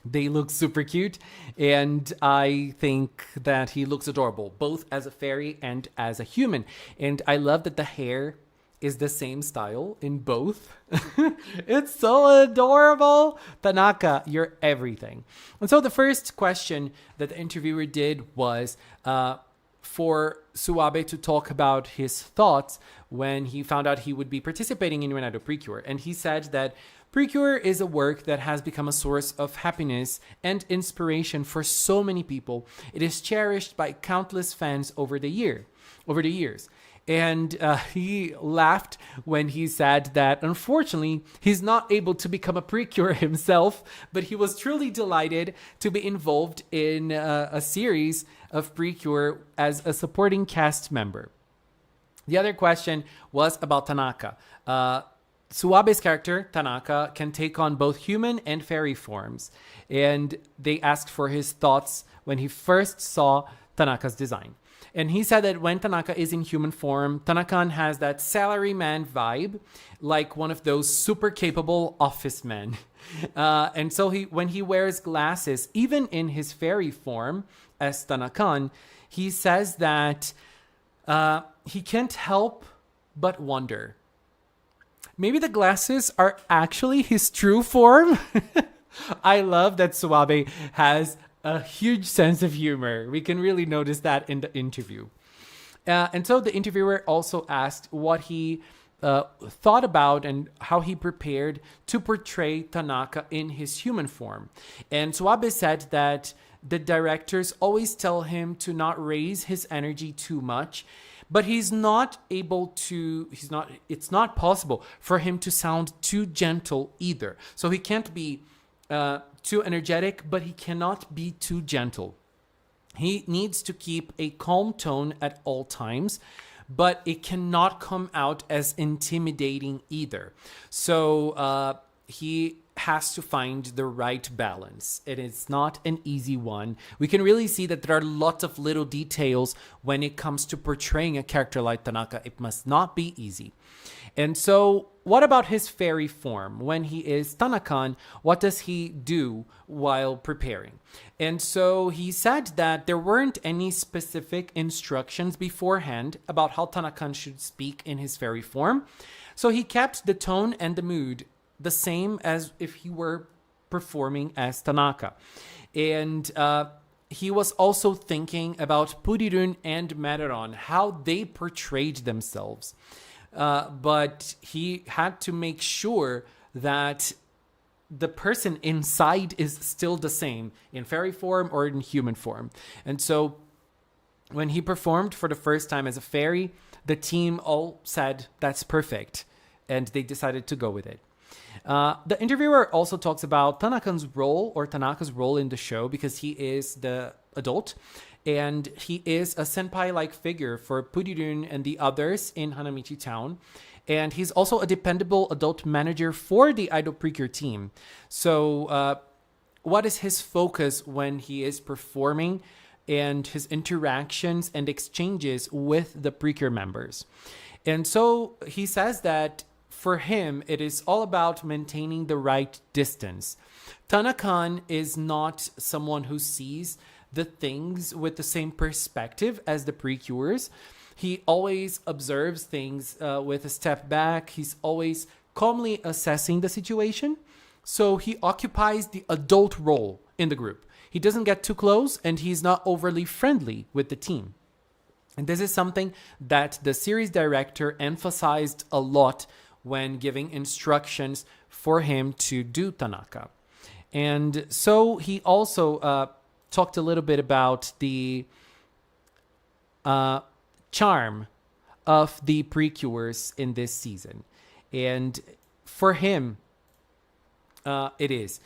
A: They look super cute, and I think that he looks adorable, both as a fairy and as a human. And I love that the hair is the same style in both. It's so adorable. Tanaka, you're everything. And so the first question that the interviewer did was for Suabe to talk about his thoughts when he found out he would be participating in Idol PreCure. And he said that PreCure is a work that has become a source of happiness and inspiration for so many people. It is cherished by countless fans over the years. And he laughed when he said that, unfortunately, he's not able to become a PreCure himself, but he was truly delighted to be involved in a series of PreCure as a supporting cast member. The other question was about Tanaka. Suabe's character, Tanaka, can take on both human and fairy forms. And they asked for his thoughts when he first saw Tanaka's design. And he said that when Tanaka is in human form, Tanakan has that salaryman vibe, like one of those super capable office men. And so when he wears glasses, even in his fairy form as Tanakan, he says that he can't help but wonder. Maybe the glasses are actually his true form? I love that Suabe has a huge sense of humor. We can really notice that in the interview. And so the interviewer also asked what he thought about and how he prepared to portray Tanaka in his human form. And Suabe said that the directors always tell him to not raise his energy too much, but it's not possible for him to sound too gentle either. So he can't be too energetic, but he cannot be too gentle. He needs to keep a calm tone at all times, but it cannot come out as intimidating either. So he has to find the right balance. It is not an easy one. We can really see that there are lots of little details when it comes to portraying a character like Tanaka. It must not be easy. And so, what about his fairy form? When he is Tanakan, what does he do while preparing? And so he said that there weren't any specific instructions beforehand about how Tanakan should speak in his fairy form. So he kept the tone and the mood the same as if he were performing as Tanaka. And he was also thinking about Purirun and Maruron, how they portrayed themselves. But he had to make sure that the person inside is still the same in fairy form or in human form. And so when he performed for the first time as a fairy, the team all said, that's perfect. And they decided to go with it. The interviewer also talks about Tanaka's role in the show, because he is the adult and he is a senpai-like figure for Purirun and the others in Hanamichi Town. And he's also a dependable adult manager for the Idol PreCure team. So what is his focus when he is performing and his interactions and exchanges with the PreCure members? And so he says that for him, it is all about maintaining the right distance. Tanakan is not someone who sees the things with the same perspective as the PreCures. He always observes things with a step back. He's always calmly assessing the situation. So he occupies the adult role in the group. He doesn't get too close, and he's not overly friendly with the team. And this is something that the series director emphasized a lot when giving instructions for him to do Tanaka. And so he also talked a little bit about the charm of the PreCures in this season. And for him, it is.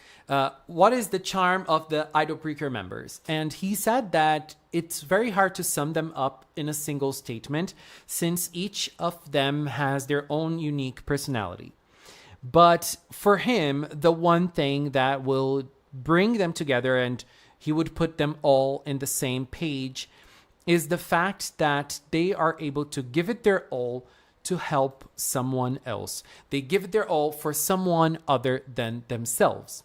A: What is the charm of the Idol PreCure members? And he said that it's very hard to sum them up in a single statement, since each of them has their own unique personality. But for him, the one thing that will bring them together, and he would put them all in the same page, is the fact that they are able to give it their all to help someone else. They give it their all for someone other than themselves.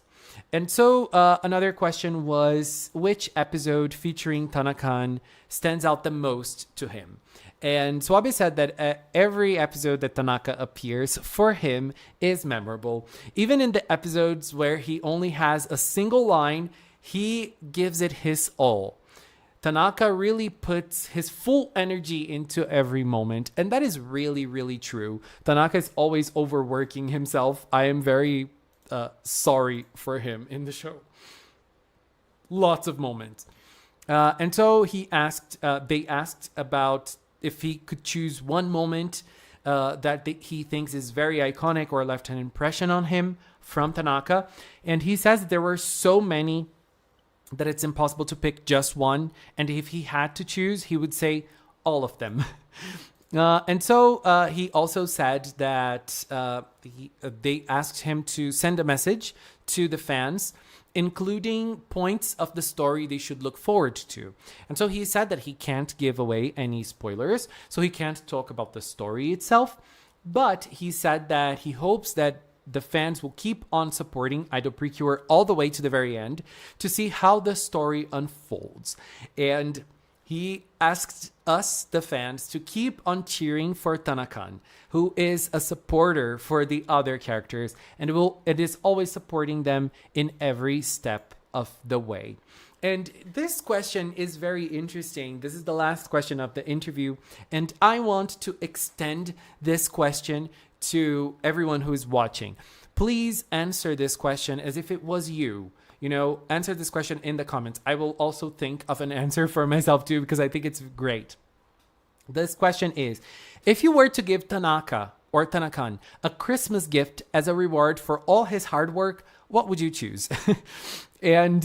A: And so another question was, which episode featuring Tanakan stands out the most to him? And Suabe said that every episode that Tanaka appears for him is memorable. Even in the episodes where he only has a single line, he gives it his all. Tanaka really puts his full energy into every moment. And that is really, really true. Tanaka is always overworking himself. I am very sorry for him in the show. Lots of moments. And so they asked about if he could choose one moment that he thinks is very iconic or left an impression on him from Tanaka. And he says that there were so many that it's impossible to pick just one. And if he had to choose, he would say all of them. And so he also said that they asked him to send a message to the fans, including points of the story they should look forward to. And so he said that he can't give away any spoilers, so he can't talk about the story itself. But he said that he hopes that the fans will keep on supporting Idol PreCure all the way to the very end to see how the story unfolds. And he asked us, the fans, to keep on cheering for Tanakan, who is a supporter for the other characters, and it is always supporting them in every step of the way. And this question is very interesting. This is the last question of the interview, and I want to extend this question to everyone who is watching. Please answer this question as if it was you. Answer this question in the comments. I will also think of an answer for myself too, because I think it's great. This question is, if you were to give Tanaka or Tanakan a Christmas gift as a reward for all his hard work, what would you choose? And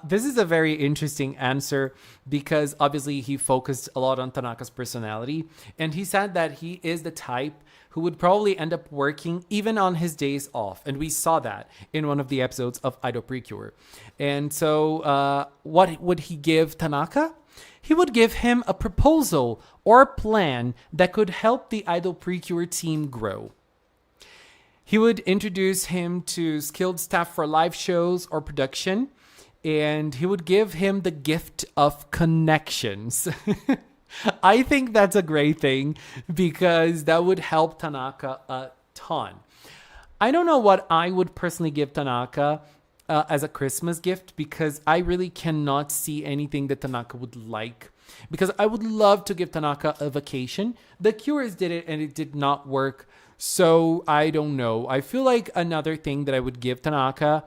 A: this is a very interesting answer, because obviously he focused a lot on Tanaka's personality. And he said that he is the type who would probably end up working even on his days off. And we saw that in one of the episodes of Idol PreCure. And so what would he give Tanaka? he would give him a proposal or plan that could help the Idol PreCure team grow. He would introduce him to skilled staff for live shows or production, and he would give him the gift of connections. I think that's a great thing because that would help Tanaka a ton. I don't know what I would personally give Tanaka as a Christmas gift because I really cannot see anything that Tanaka would like. Because I would love to give Tanaka a vacation. The Cures did it and it did not work. So I don't know. I feel like another thing that I would give Tanaka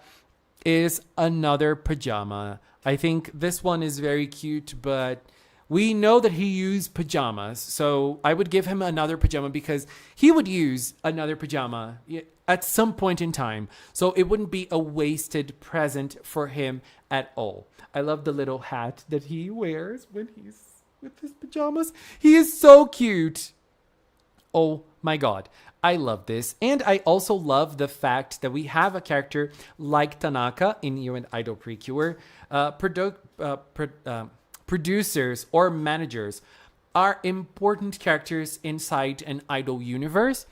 A: is another pajama. I think this one is very cute, but we know that he used pajamas. So I would give him another pajama because he would use another pajama at some point in time. So it wouldn't be a wasted present for him at all. I love the little hat that he wears when he's with his pajamas. He is so cute. Oh my God. I love this. And I also love the fact that we have a character like Tanaka in You and Idol PreCure. Producers or managers are important characters inside an Idol universe.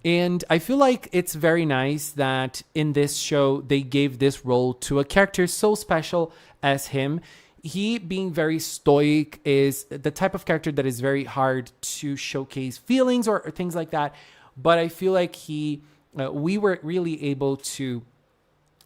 A: And I feel like it's very nice that in this show, they gave this role to a character so special as him. He being very stoic is the type of character that is very hard to showcase feelings or things like that. But I feel like we were really able to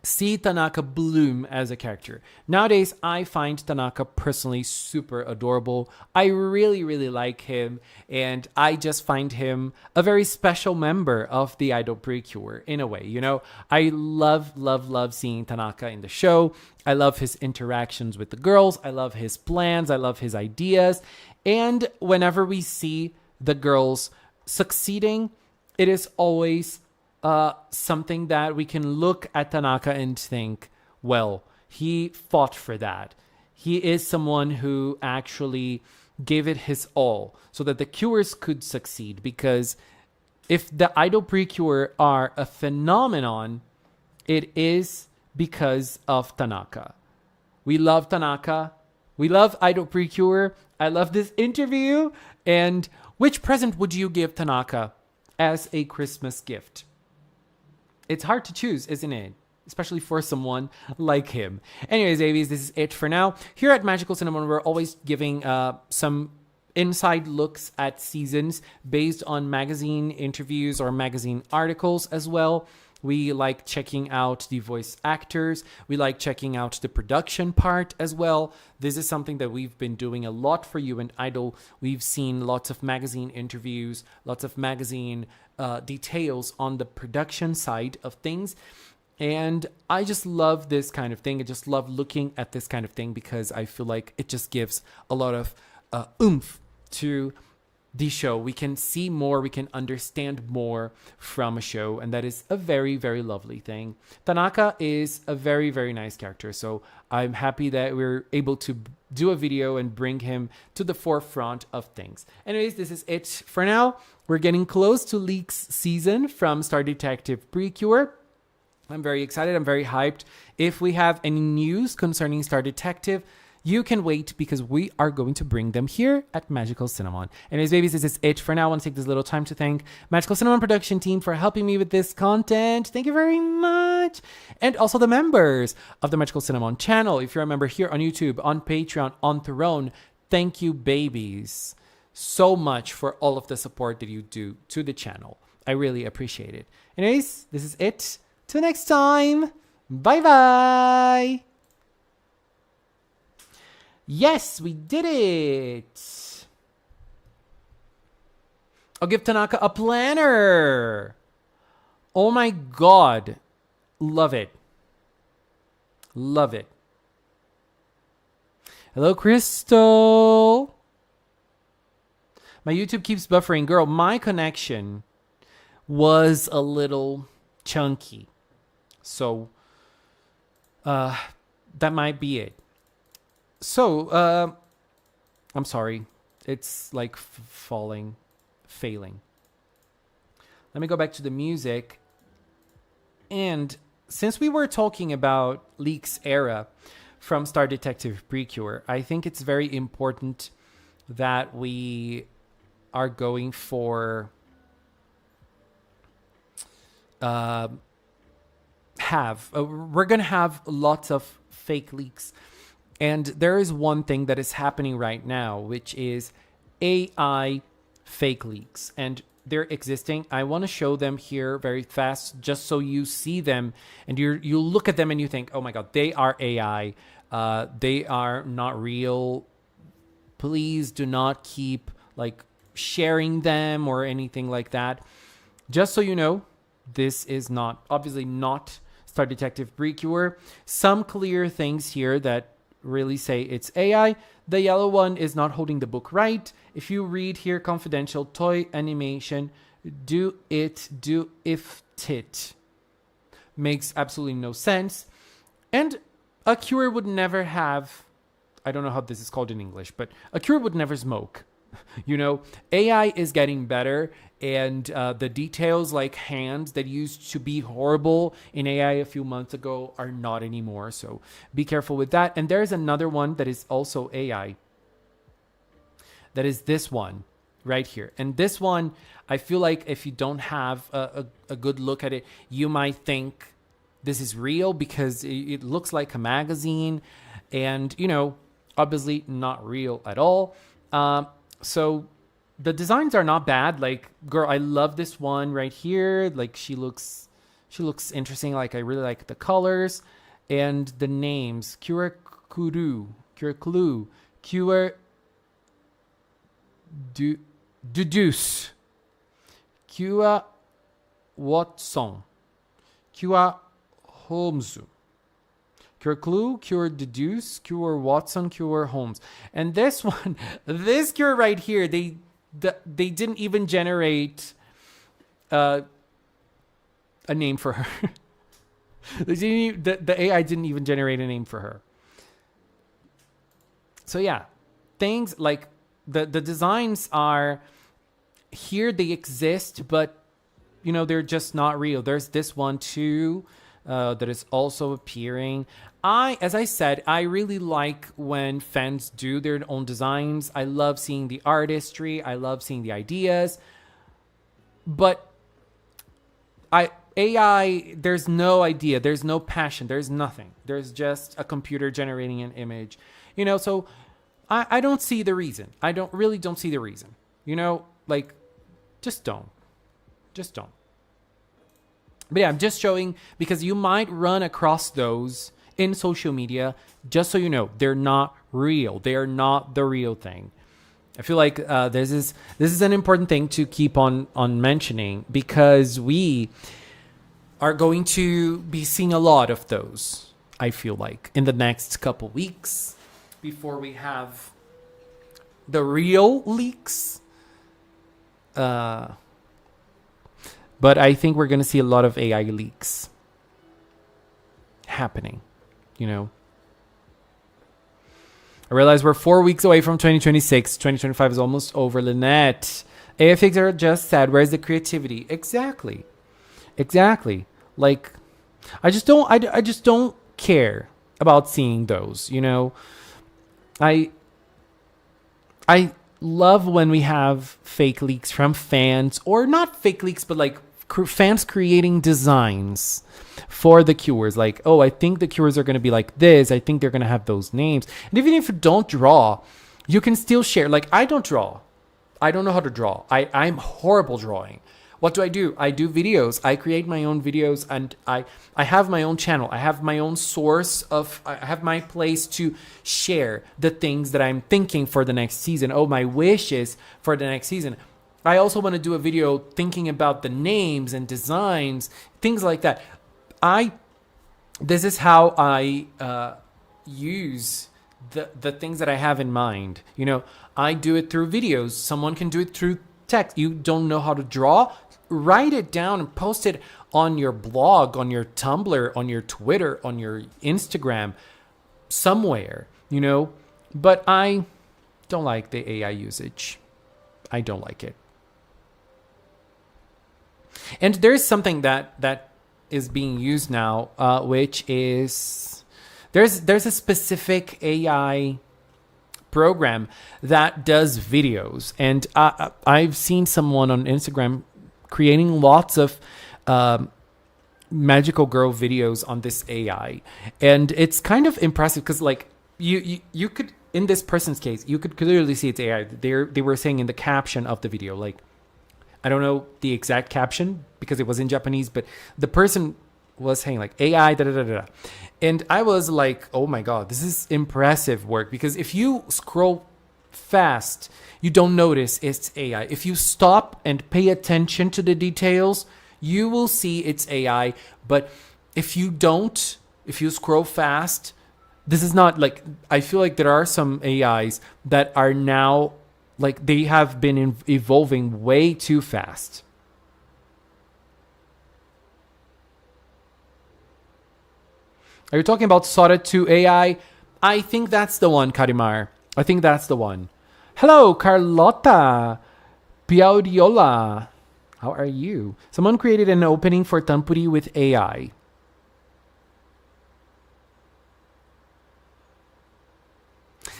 A: see Tanaka bloom as a character. Nowadays, I find Tanaka personally super adorable. I really, really like him. And I just find him a very special member of the Idol PreCure in a way. You know, I love, love, love seeing Tanaka in the show. I love his interactions with the girls. I love his plans. I love his ideas. And whenever we see the girls succeeding, it is always something that we can look at Tanaka and think, well, he fought for that. He is someone who actually gave it his all so that the Cures could succeed. Because if the Idol PreCure are a phenomenon, it is because of Tanaka. We love Tanaka. We love Idol PreCure. I love this interview. And which present would you give Tanaka as a Christmas gift? It's hard to choose, isn't it? Especially for someone like him. Anyways, babies, this is it for now. Here at Magical Cinnamon, we're always giving some inside looks at seasons based on magazine interviews or magazine articles as well. We like checking out the voice actors. We like checking out the production part as well. This is something that we've been doing a lot for You and Idol. We've seen lots of magazine interviews, lots of magazine details on the production side of things. And I just love this kind of thing. I just love looking at this kind of thing because I feel like it just gives a lot of oomph to the show. We can see more, we can understand more from a show, and that is a very, very lovely thing. Tanaka is a very, very nice character, so I'm happy that we're able to do a video and bring him to the forefront of things. Anyways, this is it for now. We're getting close to Leaks season from Star Detective PreCure. I'm very excited. I'm very hyped. If we have any news concerning Star Detective, you can wait because we are going to bring them here at Magical Cinnamon. Anyways, babies, this is it for now. I want to take this little time to thank Magical Cinnamon production team for helping me with this content. Thank you very much. And also the members of the Magical Cinnamon channel. If you're a member here on YouTube, on Patreon, on Throne, thank you, babies, so much for all of the support that you do to the channel. I really appreciate it. Anyways, this is it. Till next time. Bye-bye. Yes, we did it. I'll give Tanaka a planner. Oh my God. Love it. Love it. Hello, Crystal. My YouTube keeps buffering. Girl, my connection was a little chunky. So, that might be it. So, I'm sorry. It's like failing. Let me go back to the music. And since we were talking about Leaks era, from Star Detective PreCure. I think it's very important that we are going for we're gonna have lots of fake leaks, and there is one thing that is happening right now, which is AI fake leaks, and they're existing. I want to show them here very fast, just so you see them and you look at them and you think, oh my god, they are AI. They are not real. Please do not keep like sharing them or anything like that. Just so you know, this is not, obviously not Star Detective PreCure. Some clear things here that really say it's AI. The yellow one is not holding the book right. If you read here, confidential toy animation, do if tit. Makes absolutely no sense. And a cure would never have, I don't know how this is called in English, but a cure would never smoke. You know, AI is getting better, and the details like hands that used to be horrible in AI a few months ago are not anymore. So be careful with that. And there's another one that is also AI. That is this one right here. And this one, I feel like if you don't have a good look at it, you might think this is real because it looks like a magazine, and, you know, obviously not real at all. So the designs are not bad. Like, girl, I love this one right here. Like, she looks interesting. Like, I really like the colors and the names. Cure Clue, Cure Deduce, Cure Watson, Cure Holmes. Cure Clue, Cure Deduce, Cure Watson, Cure Holmes. And this one, this cure right here, they didn't even generate a name for her. The AI didn't even generate a name for her. So yeah, things like the designs are here, they exist, but, you know, they're just not real. There's this one too. That is also appearing. As I said, I really like when fans do their own designs. I love seeing the artistry. I love seeing the ideas. But AI, there's no idea. There's no passion. There's nothing. There's just a computer generating an image. You know, so I don't see the reason. I don't see the reason. You know, like, just don't. Just don't. But yeah, I'm just showing because you might run across those in social media. Just so you know, they're not real. They are not the real thing. I feel like this is an important thing to keep on mentioning, because we are going to be seeing a lot of those, I feel like, in the next couple weeks before we have the real leaks. But I think we're going to see a lot of AI leaks happening, you know. I realize we're 4 weeks away from 2026. 2025 is almost over, Lynette. AFX are just sad. Where's the creativity? Exactly. Like, I just don't care about seeing those, you know. I love when we have fake leaks from fans, or not fake leaks, but like fans creating designs for the cures. Like, oh, I think the cures are going to be like this. I think they're going to have those names. And even if you don't draw, you can still share. Like, I don't draw. I don't know how to draw. I'm horrible drawing. What do? I do videos. I create my own videos, and I have my own channel. I have my own source of, I have my place to share the things that I'm thinking for the next season. Oh, my wishes for the next season. I also want to do a video thinking about the names and designs, things like that. This is how I use the things that I have in mind. You know, I do it through videos. Someone can do it through text. You don't know how to draw? Write it down and post it on your blog, on your Tumblr, on your Twitter, on your Instagram, somewhere, you know. But I don't like the AI usage. I don't like it. And there's something that is being used now, which is There's a specific AI program that does videos, and I've seen someone on Instagram creating lots of magical girl videos on this AI, and it's kind of impressive because like you could, in this person's case, you could clearly see it's AI. They were saying in the caption of the video, like, I don't know the exact caption because it was in Japanese, but the person was saying like AI da da da da, and I was like, oh my god, this is impressive work, because if you scroll fast, you don't notice it's AI. If you stop and pay attention to the details, you will see it's AI. But if you don't, if you scroll fast, this is not like, I feel like there are some AIs that are now like they have been evolving way too fast. Are you talking about Sora 2 AI? I think that's the one, Karimar. I think that's the one. Hello, Carlota Piaudiola. How are you? Someone created an opening for Tampuri with AI.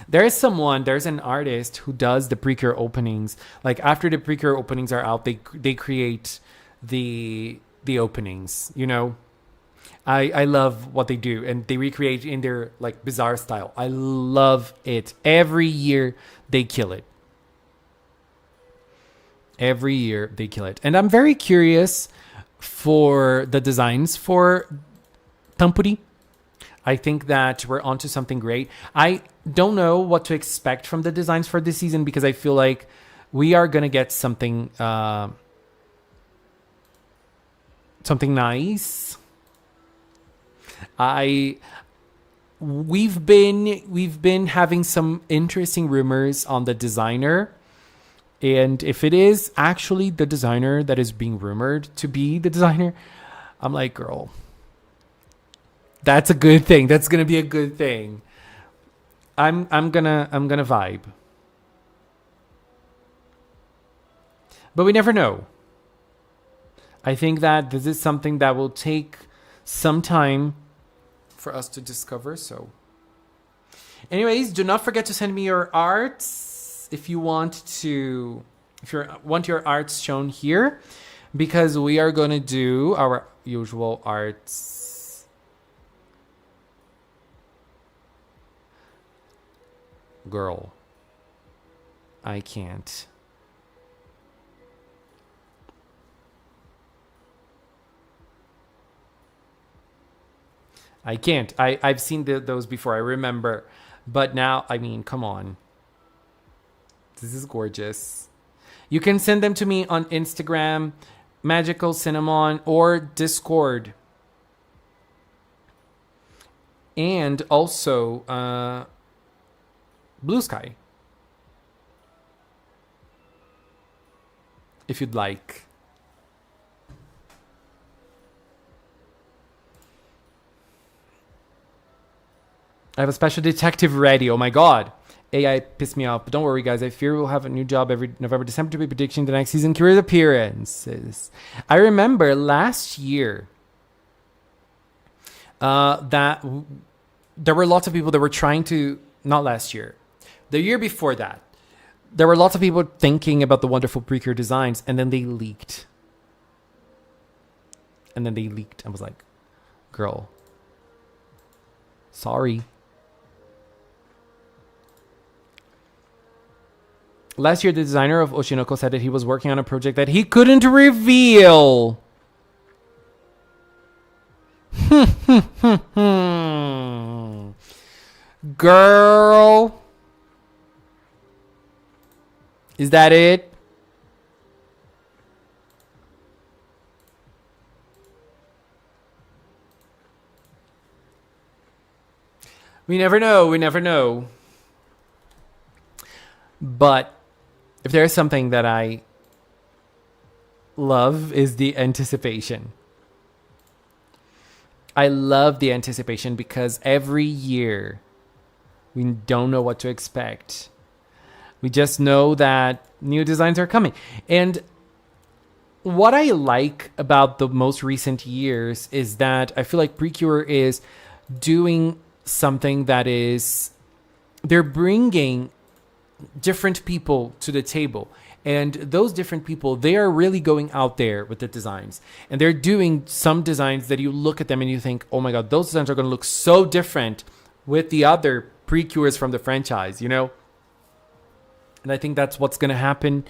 A: There's an artist who does the PreCure openings. Like after the PreCure openings are out, they create the openings, you know? I love what they do, and they recreate in their like bizarre style. I love it. Every year they kill it. Every year they kill it. And I'm very curious for the designs for Tampuri. I think that we're onto something great. I don't know what to expect from the designs for this season, because I feel like we are going to get something something nice. We've been having some interesting rumors on the designer, and if it is actually the designer that is being rumored to be the designer, I'm like, girl, that's a good thing. That's gonna be a good thing. I'm gonna vibe, but we never know. I think that this is something that will take some time for us to discover. So anyways, do not forget to send me your arts if you want your arts shown here, because we are going to do our usual arts. Girl, I can't. I've seen those before, I remember. But now, I mean, come on. This is gorgeous. You can send them to me on Instagram, Magical Cinnamon, or Discord. And also, Blue Sky. If you'd like. I have a special detective ready. Oh my god. AI pissed me off. But don't worry, guys. I fear we'll have a new job every November, December to be predicting the next season curious appearances. I remember last year that there were lots of people that were trying to... Not last year. The year before that. There were lots of people thinking about the wonderful PreCure designs, and then they leaked. I was like, girl, sorry. Last year, the designer of Oshinoko said that he was working on a project that he couldn't reveal. Girl. Is that it? We never know. But if there's something that I love, is the anticipation. I love the anticipation because every year we don't know what to expect. We just know that new designs are coming. And what I like about the most recent years is that I feel like PreCure is doing something that is, they're bringing different people to the table. And those different people, they are really going out there with the designs. And they're doing some designs that you look at them and you think, oh my God, those designs are going to look so different with the other PreCures from the franchise, you know? And I think that's what's going to happen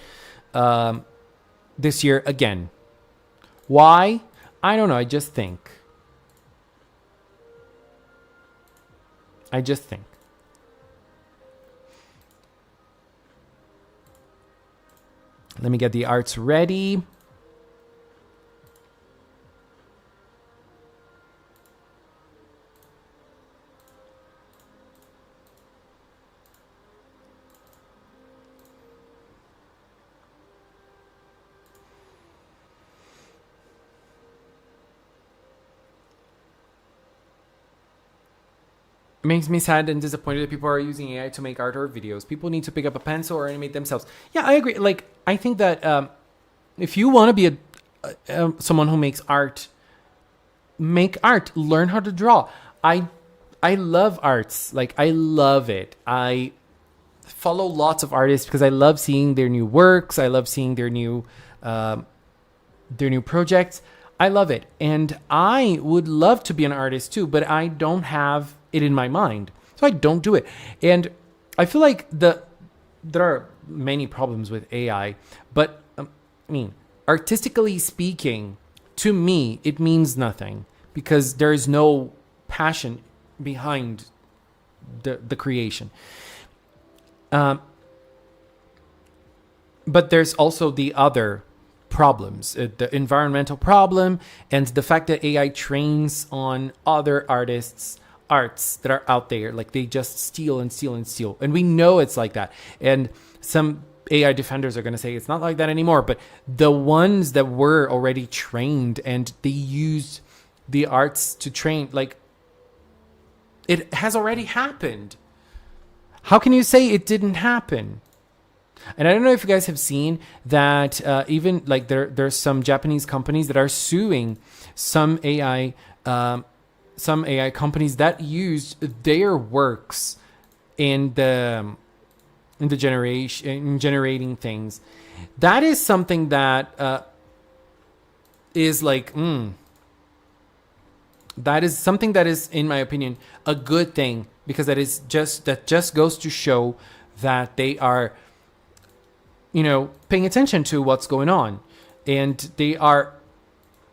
A: this year again. Why? I don't know. I just think. Let me get the arts ready. It makes me sad and disappointed that people are using AI to make art or videos. People need to pick up a pencil or animate themselves. Yeah, I agree. Like, I think that if you want to be someone who makes art, make art. Learn how to draw. I love arts. Like, I love it. I follow lots of artists because I love seeing their new works. I love seeing their new projects. I love it. And I would love to be an artist too, but I don't have it in my mind. So I don't do it. And I feel like there are many problems with AI, but I mean, artistically speaking, to me, it means nothing because there is no passion behind the creation. But there's also the other problems, the environmental problem, and the fact that AI trains on other artists' arts that are out there. Like, they just steal and steal and steal. And we know it's like that. And some AI defenders are going to say it's not like that anymore. But the ones that were already trained and they used the arts to train, like, it has already happened. How can you say it didn't happen? And I don't know if you guys have seen that even like there's some Japanese companies that are suing some AI companies that used their works in generating things. That is something that is like that is something that is, in my opinion, a good thing, because that just goes to show that they are, paying attention to what's going on, and they are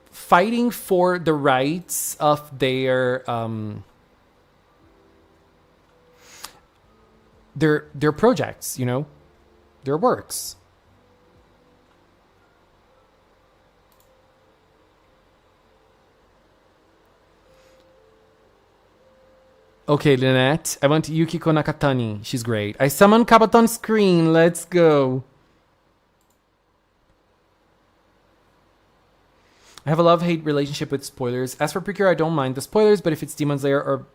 A: fighting for the rights of their projects, their works. Okay, Lynette, I want Yukiko Nakatani. She's great. I summon Kabaton on screen. Let's go. I have a love-hate relationship with spoilers. As for PreCure, I don't mind the spoilers, but if it's Demon Slayer or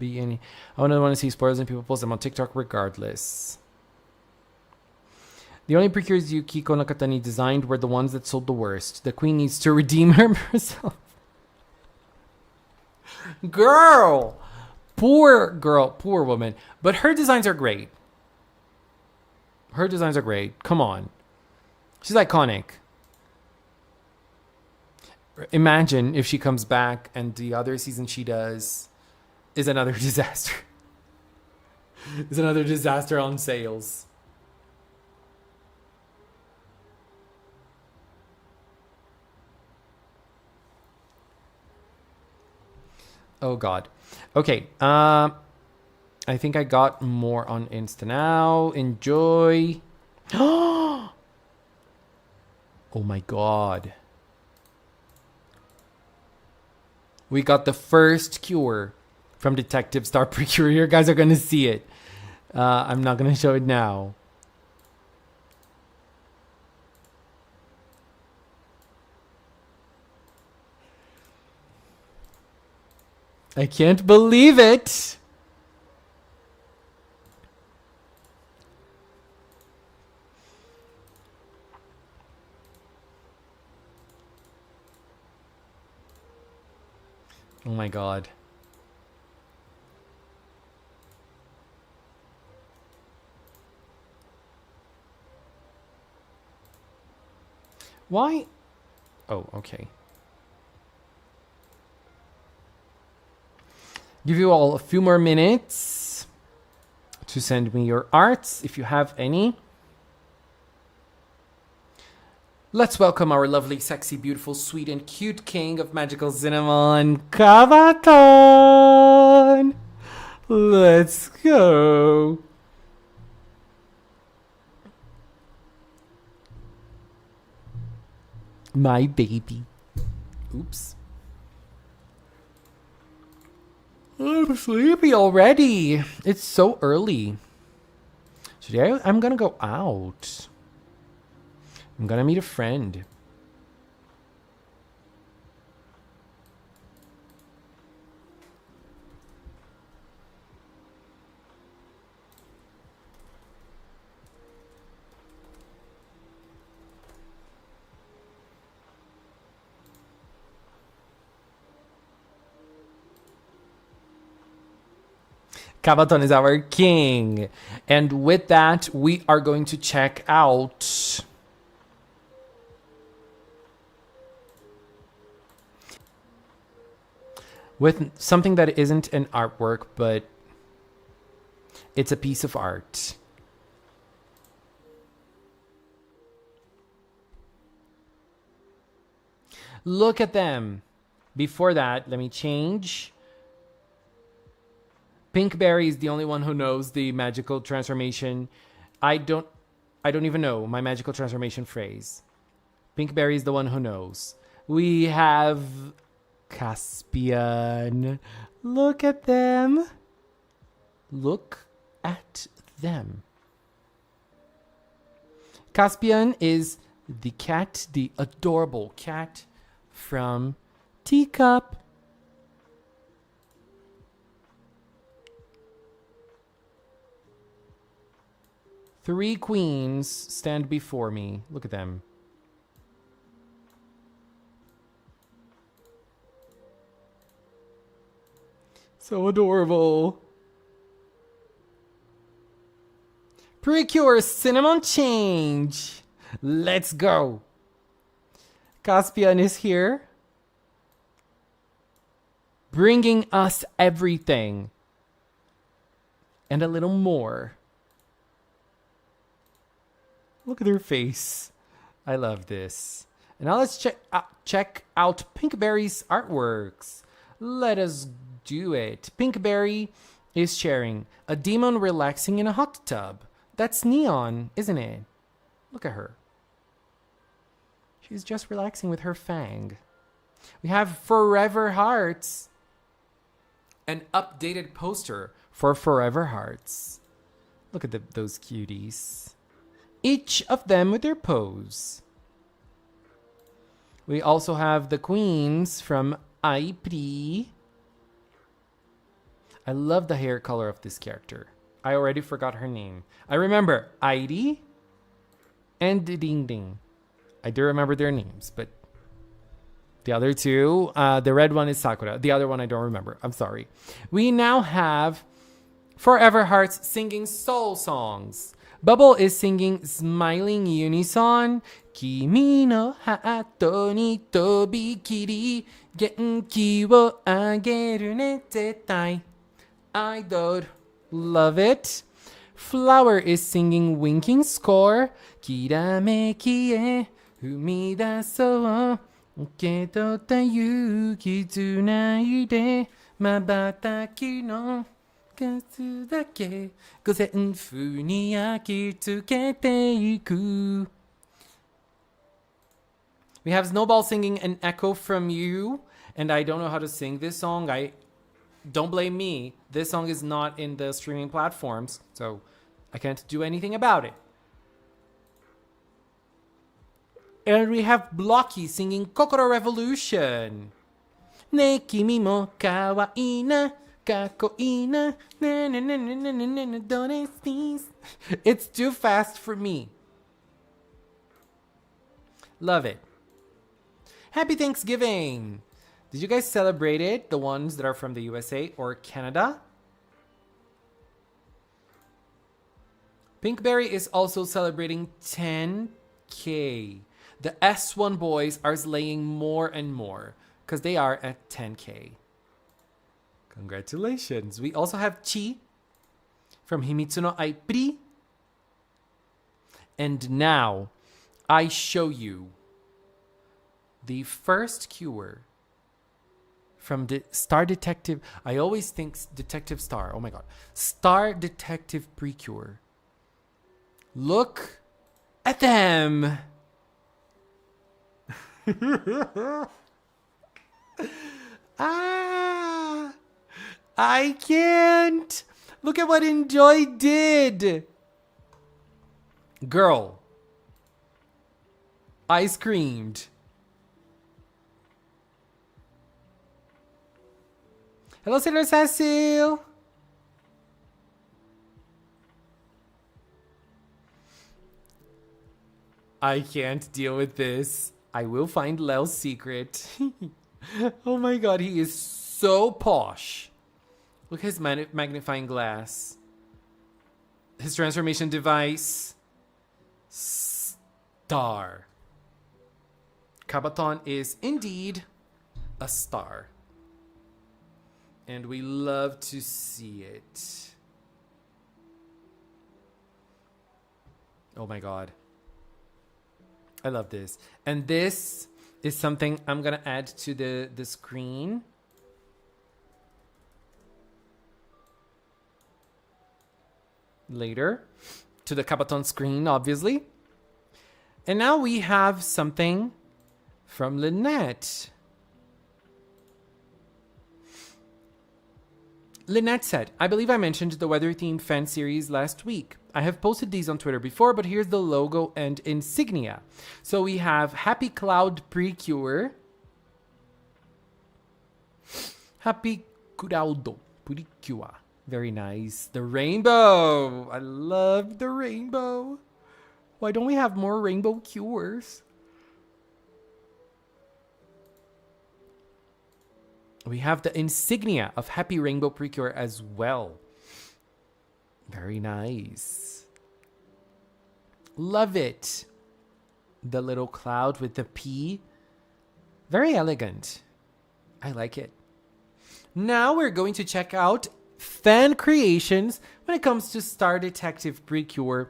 A: any, I don't want to see spoilers and people post them on TikTok regardless. The only PreCures Yukiko Nakatani designed were the ones that sold the worst. The queen needs to redeem herself. Girl! Poor girl, poor woman. But her designs are great. Come on. She's iconic. Imagine if she comes back and the other season she does is another disaster. Is another disaster on sales. Oh God. Okay. I think I got more on Insta now. Enjoy. Oh my God. We got the first cure from Detective Star PreCure. You guys are going to see it. I'm not going to show it now. I can't believe it. Oh my God. Why? Oh, okay. Give you all a few more minutes to send me your arts if you have any. Let's welcome our lovely, sexy, beautiful, sweet, and cute king of magical cinnamon, Kaito. Let's go. My baby. Oops. I'm sleepy already. It's so early. Today I'm gonna go out. I'm gonna meet a friend. Kabaton is our king. And with that, we are going to check out with something that isn't an artwork, but it's a piece of art. Look at them. Before that, let me change. Pinkberry is the only one who knows the magical transformation. I don't even know my magical transformation phrase. Pinkberry is the one who knows. We have Caspian. Look at them. Look at them. Caspian is the cat, the adorable cat from Teacup. Three queens stand before me. Look at them. So adorable. PreCure cinnamon change. Let's go. Caspian is here, bringing us everything and a little more. Look at her face. I love this. And now let's check out Pinkberry's artworks. Let us do it. Pinkberry is sharing a demon relaxing in a hot tub. That's Neon, isn't it? Look at her. She's just relaxing with her fang. We have Forever Hearts. An updated poster for Forever Hearts. Look at those cuties. Each of them with their pose. We also have the queens from iPri. I love the hair color of this character. I already forgot her name. I remember Airi and Ding Ding. I do remember their names, but the other two, the red one is Sakura. The other one I don't remember. I'm sorry. We now have Forever Hearts singing soul songs. Bubble is singing Smiling Unison. Kimi no hato ni tobikiri genki wo ageru ne zettai. Idol. Love it. Flower is singing Winking Score. Kirameki e umidasou. Uketota yuki tsunaide mabataki no katsu dake gozen fu ni akitsukete iku. We have Snowball singing An Echo from You, and I don't know how to sing this song. Don't blame me. This song is not in the streaming platforms, so I can't do anything about it. And we have Blocky singing Kokoro Revolution. Ne kimi mo kawaii na, kakoi na, na na na na na na na, don't sneeze. It's too fast for me. Love it. Happy Thanksgiving. Did you guys celebrate it? The ones that are from the USA or Canada? Pinkberry is also celebrating 10K. The S1 boys are slaying more and more because they are at 10K. Congratulations. We also have Chi from Himitsu no Aipri. And now I show you the first cure from the Star Detective. I always think Detective Star. Oh my god. Star Detective PreCure. Look at them. I can't. Look at what Enjoy did. Girl, I screamed. Hello, Sailor Cecil. I can't deal with this. I will find Lel's secret. Oh my god, he is so posh. Look at his magnifying glass. His transformation device. Star. Kabaton is indeed a star. And we love to see it. Oh my god. I love this. And this is something I'm going to add to the screen. Later. To the Kabaton screen, obviously. And now we have something from Lynette. Lynette said, I believe I mentioned the weather-themed fan series last week. I have posted these on Twitter before, but here's the logo and insignia. So we have Happy Cloud PreCure. Happy Cloud PreCure. Very nice. The rainbow. I love the rainbow. Why don't we have more rainbow cures? We have the insignia of Happy Rainbow PreCure as well. Very nice. Love it. The little cloud with the P. Very elegant. I like it. Now we're going to check out fan creations when it comes to Star Detective PreCure.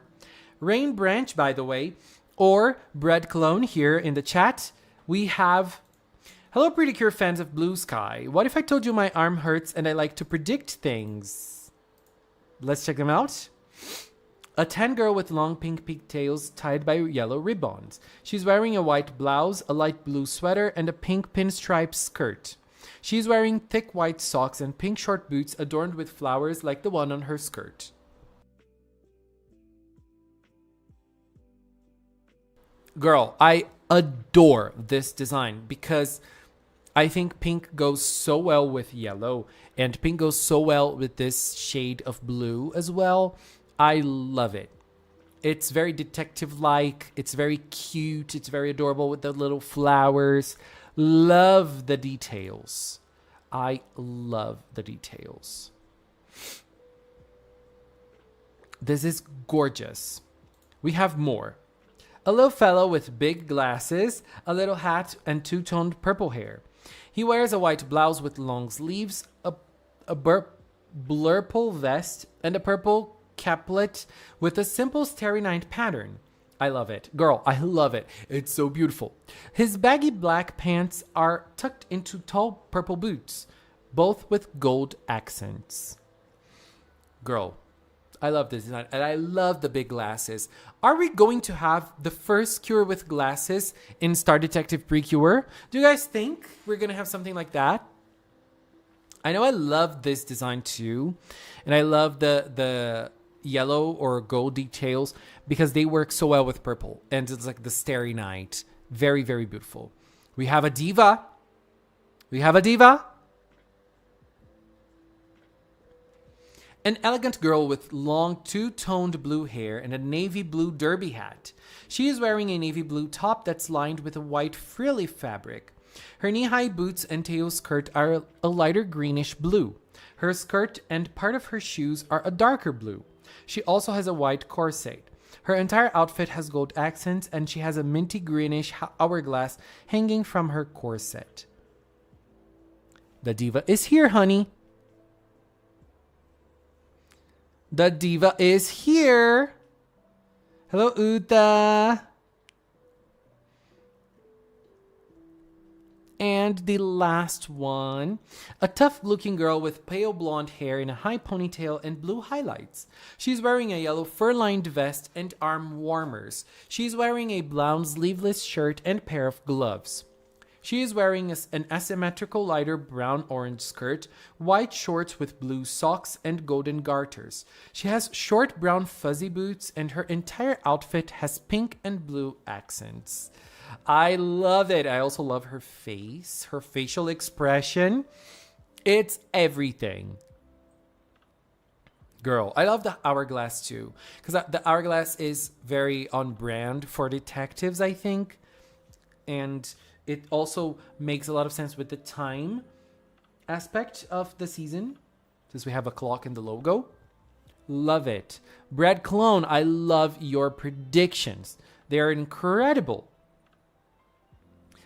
A: Rain Branch, by the way, or Bread Clone here in the chat. We have... Hello, PreCure fans of Blue Sky. What if I told you my arm hurts and I like to predict things? Let's check them out. A tan girl with long pink pigtails tied by yellow ribbons. She's wearing a white blouse, a light blue sweater, and a pink pinstripe skirt. She's wearing thick white socks and pink short boots adorned with flowers like the one on her skirt. Girl, I adore this design because I think pink goes so well with yellow, and pink goes so well with this shade of blue as well. I love it. It's very detective-like. It's very cute. It's very adorable with the little flowers. Love the details. I love the details. This is gorgeous. We have more. A little fellow with big glasses, a little hat, and two-toned purple hair. He wears a white blouse with long sleeves, a blurple vest, and a purple caplet with a simple starry night pattern. I love it. Girl, I love it. It's so beautiful. His baggy black pants are tucked into tall purple boots, both with gold accents. Girl, I love this design, and I love the big glasses. Are we going to have the first cure with glasses in Star Detective PreCure? Do you guys think we're going to have something like that? I know I love this design too, and I love the yellow or gold details because they work so well with purple, and it's like the starry night. Very, very beautiful. We have a diva. An elegant girl with long two-toned blue hair and a navy blue derby hat. She is wearing a navy blue top that's lined with a white frilly fabric. Her knee-high boots and tail skirt are a lighter greenish blue. Her skirt and part of her shoes are a darker blue. She also has a white corset. Her entire outfit has gold accents and she has a minty greenish hourglass hanging from her corset. The diva is here, honey. The diva is here. Hello, Uta. And the last one, a tough-looking girl with pale blonde hair in a high ponytail and blue highlights. She's wearing a yellow fur-lined vest and arm warmers. She's wearing a brown sleeveless shirt and pair of gloves. She is wearing an asymmetrical lighter brown-orange skirt, white shorts with blue socks, and golden garters. She has short brown fuzzy boots, and her entire outfit has pink and blue accents. I love it. I also love her face, her facial expression. It's everything. Girl, I love the hourglass too, because the hourglass is very on brand for detectives, I think. And it also makes a lot of sense with the time aspect of the season, since we have a clock in the logo. Love it. Brad Clone, I love your predictions. They are incredible.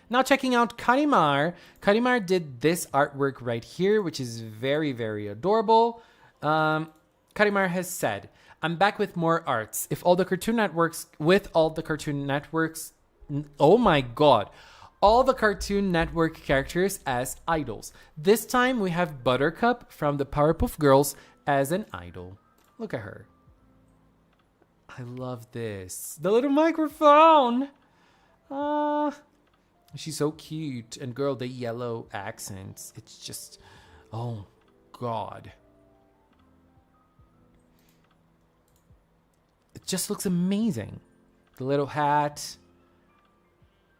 A: Now checking out Karimar. Karimar did this artwork right here, which is very, very adorable. Karimar has said, I'm back with more arts. With all the Cartoon Networks, oh my god. All the Cartoon Network characters as idols. This time we have Buttercup from the Powerpuff Girls as an idol. Look at her. I love this. The little microphone. She's so cute. And girl, the yellow accents. It's just, oh god. It just looks amazing. The little hat.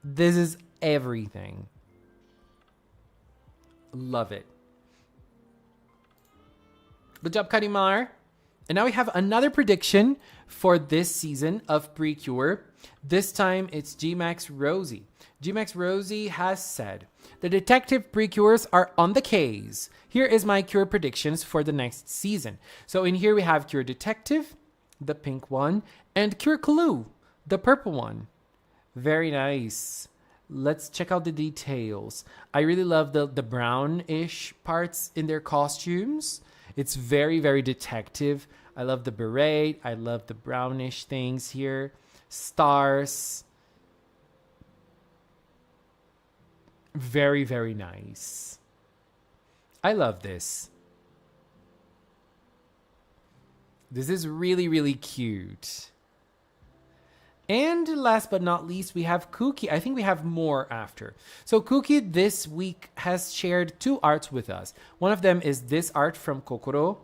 A: This is everything. Love it. Good job, Karimar. And now we have another prediction for this season of PreCure. This time it's G-Max Rosie. G-Max Rosie has said, the detective PreCures are on the case. Here is my Cure predictions for the next season. So in here we have Cure Detective, the pink one, and Cure Clue, the purple one. Very nice. Let's check out the details. I really love the brownish parts in their costumes. It's very, very detective. I love the beret. I love the brownish things here. Stars. Very, very nice. I love this. This is really, really cute. And last but not least, we have Cookie. I think we have more after. So Cookie this week has shared 2 arts with us. One of them is this art from Kokoro.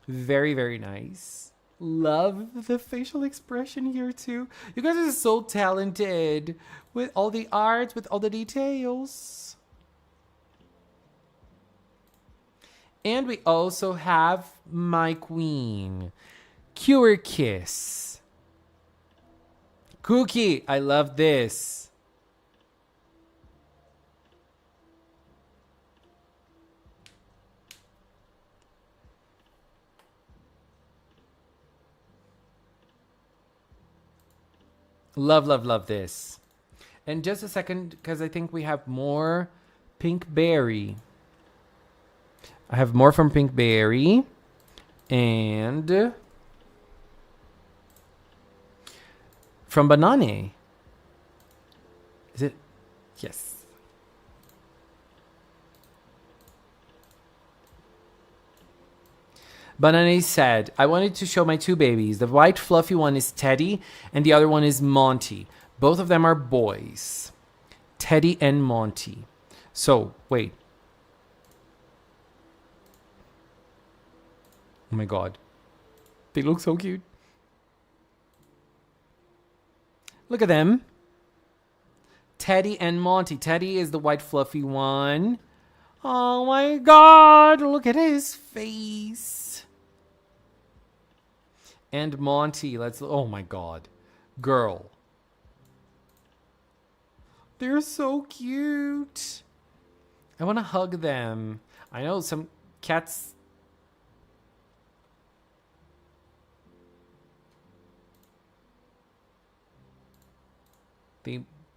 A: Very, very nice. Love the facial expression here too. You guys are so talented with all the arts, with all the details. And we also have my queen, Cure Kiss. Cookie, I love this. Love, love, love this. And just a second, because I think we have more Pink Berry. I have more from Pink Berry. And from Banane. Is it? Yes. Banane said, I wanted to show my 2 babies. The white fluffy one is Teddy and the other one is Monty. Both of them are boys. Teddy and Monty. So, wait. Oh my god. They look so cute. Look at them. Teddy and Monty. Teddy is the white fluffy one. Oh my god. Look at his face. And Monty. Oh my god. Girl. They're so cute. I want to hug them. I know some cats.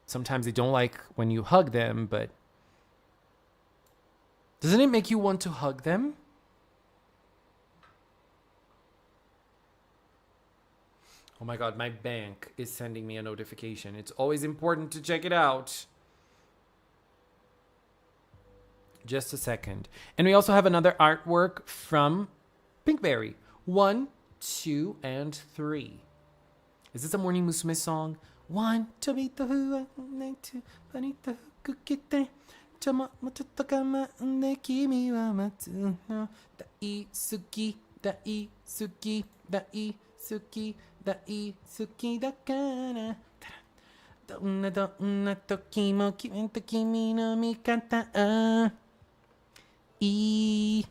A: Sometimes they don't like when you hug them, but doesn't it make you want to hug them? Oh my god, my bank is sending me a notification. It's always important to check it out. Just a second. And we also have another artwork from Pinkberry. 1, 2, and 3. Is this a Morning Musume song? 1, 2, 3, 4, 5, 6, 7, 8, 9, 10, もうちょっと我慢で君は待つの大好き大好き大好き大好きだからどんな時も君の味方愛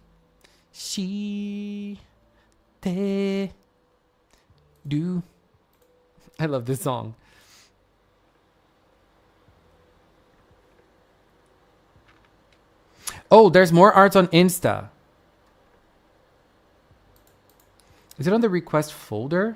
A: してる I love this song. Oh, there's more arts on Insta. Is it on the request folder?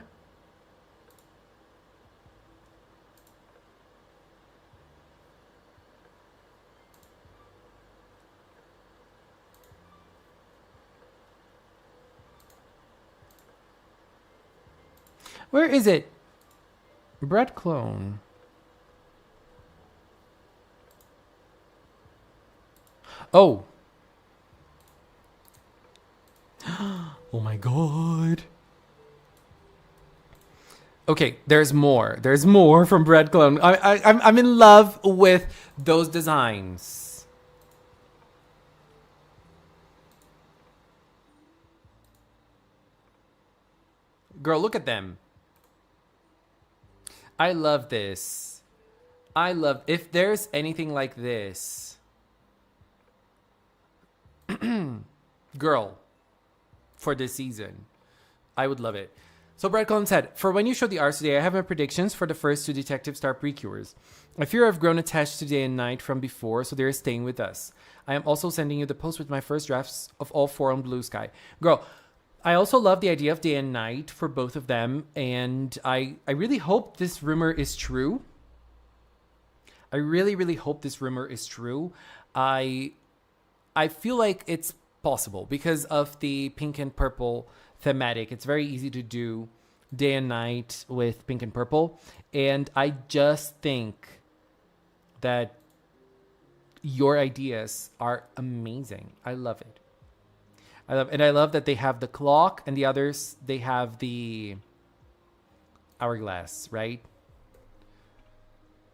A: Where is it? Bread clone. Oh. Oh my god. Okay, there's more. There's more from Bread Clone. I'm in love with those designs. Girl, look at them. I love this. If there's anything like this. Girl, for this season, I would love it. So Brad Collins said, for when you show the arts today, I have my predictions for the first 2 Detective Star PreCures. I fear I've grown attached to Day and Night from before, so they're staying with us. I am also sending you the post with my first drafts of all 4 on Blue Sky. Girl, I also love the idea of Day and Night for both of them, and I really hope this rumor is true. I really, really hope this rumor is true. I feel like it's possible because of the pink and purple thematic. It's very easy to do Day and Night with pink and purple, and I just think that your ideas are amazing. I love it. I love that they have the clock, and the others, they have the hourglass, right?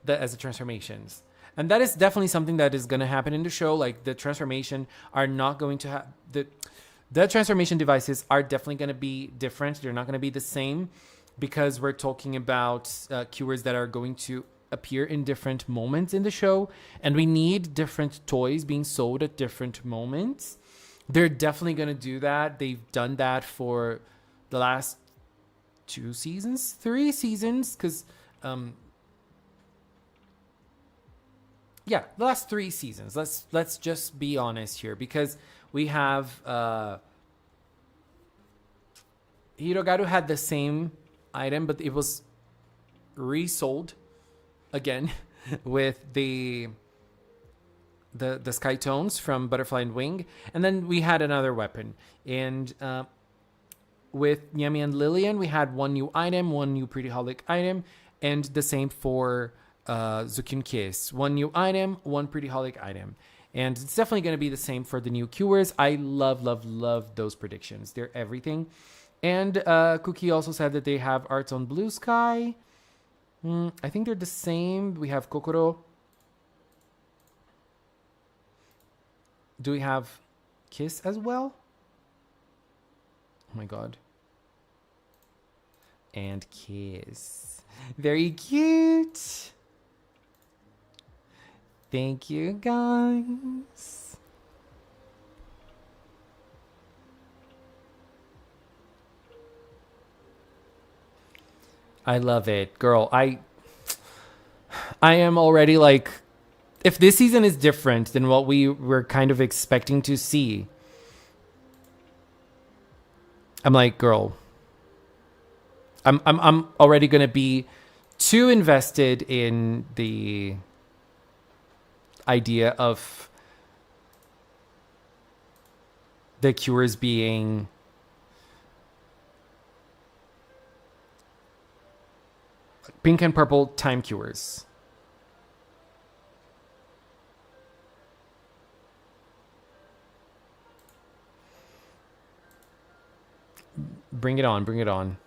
A: As the transformations. And that is definitely something that is going to happen in the show. Like, the transformation are not going to have... The transformation devices are definitely going to be different. They're not going to be the same because we're talking about cures that are going to appear in different moments in the show. And we need different toys being sold at different moments. They're definitely going to do that. They've done that for the last 3 seasons, because... yeah, the last 3 seasons. Let's just be honest here, because we have Hirogaru had the same item, but it was resold again with the Sky Tones from Butterfly and Wing, and then we had another weapon. And with Nyami and Lillian, we had 1 new item, 1 new Pretty Holic item, and the same for Zukyun Kiss. 1 new item, 1 Pretty Holic item. And it's definitely going to be the same for the new cures. I love those predictions. They're everything. And Cookie also said that they have arts on Blue Sky. I think they're the same. We have Kokoro. Do we have Kiss as well? Oh my god. And Kiss. Very cute. Thank you, guys. I love it. Girl, I am already like, if this season is different than what we were kind of expecting to see, I'm like, girl, I'm already gonna be too invested in the idea of the cures being pink and purple time cures. Bring it on, bring it on.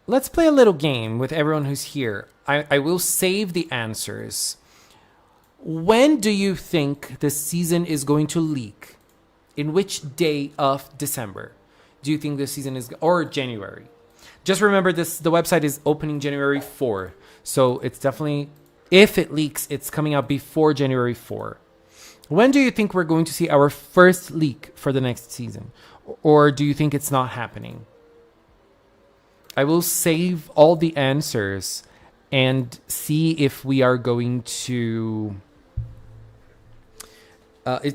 A: Let's play a little game with everyone who's here. I will save the answers. When do you think the season is going to leak? In which day of December do you think the season is, or January? Just remember this, the website is opening January 4. So it's definitely, if it leaks, it's coming out before January 4. When do you think we're going to see our first leak for the next season? Or do you think it's not happening? I will save all the answers and see if we are going to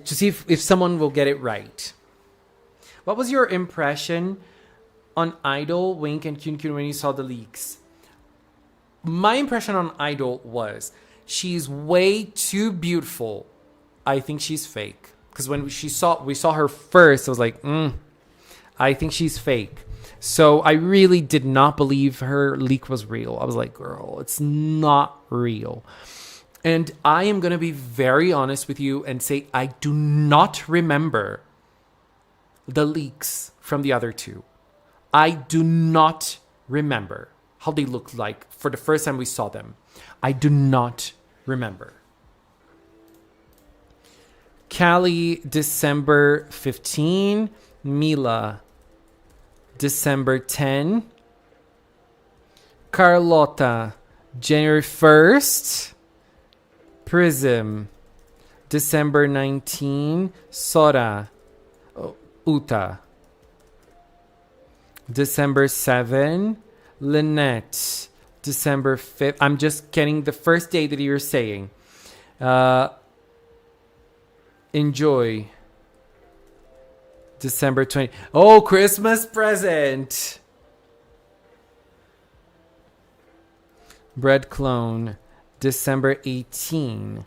A: see if someone will get it right. What was your impression on Idol, Wink, and Kyun Kyun when you saw the leaks? My impression on Idol was she's way too beautiful. I think she's fake. Because when we saw her first, I was like, I think she's fake. So I really did not believe her leak was real. I was like, girl, it's not real. And I am going to be very honest with you and say I do not remember the leaks from the other two. I do not remember how they looked like for the first time we saw them. I do not remember. Callie, December 15. Mila, December 10. Carlotta, January 1st. Prism, December 19. Sora, Uta, December 7. Lynette, December 5th. I'm just getting the first day that you're saying. Enjoy, December 20. Oh, Christmas present. Bread Clone, December 18.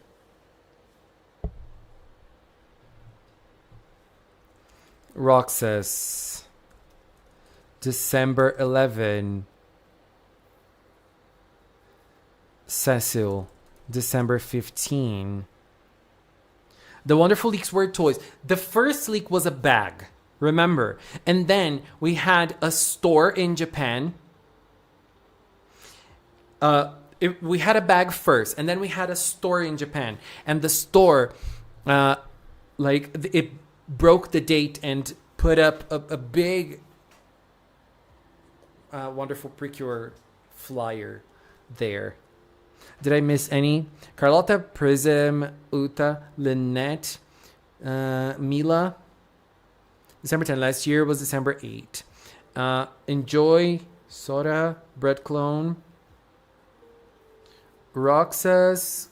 A: Roxas, December 11. Cecil, December 15. The wonderful leaks were toys. The first leak was a bag, remember? And then we had a store in Japan. We had a bag first, and then we had a store in Japan. And the store, it broke the date and put up a big, wonderful PreCure flyer there. Did I miss any? Carlotta, Prism, Uta, Lynette, Mila. December 10. Last year was December 8. Enjoy, Sora, Bread Clone, Roxas.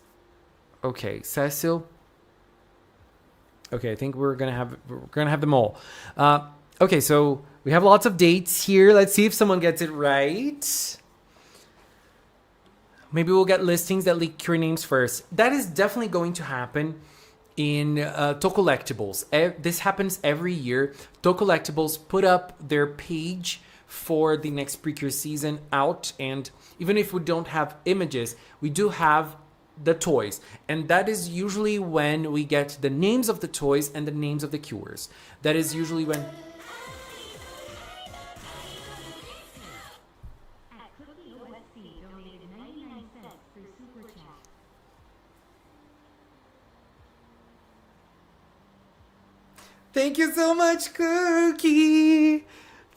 A: Okay, Cecil. Okay, I think we're gonna have them all. Okay, so we have lots of dates here. Let's see if someone gets it right. Maybe we'll get listings that leak cure names first. That is definitely going to happen in Tocollectibles. This happens every year. Tocollectibles put up their page for the next PreCure season out. And even if we don't have images, we do have the toys. And that is usually when we get the names of the toys and the names of the cures. That is usually when... Thank you so much, Cookie.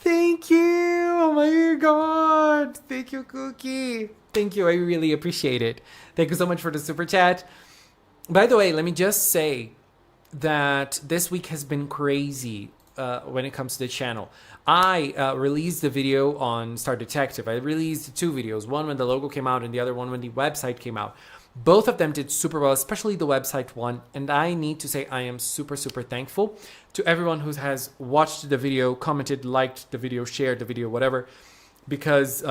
A: Thank you. Oh my God. Thank you, Cookie. Thank you. I really appreciate it. Thank you so much for the super chat. By the way, let me just say that this week has been crazy when it comes to the channel. I released the video on Star Detective. I released 2 videos. One when the logo came out and the other one when the website came out. Both of them did super well, especially the website one. And I need to say I am super, super thankful to everyone who has watched the video, commented, liked the video, shared the video, whatever, because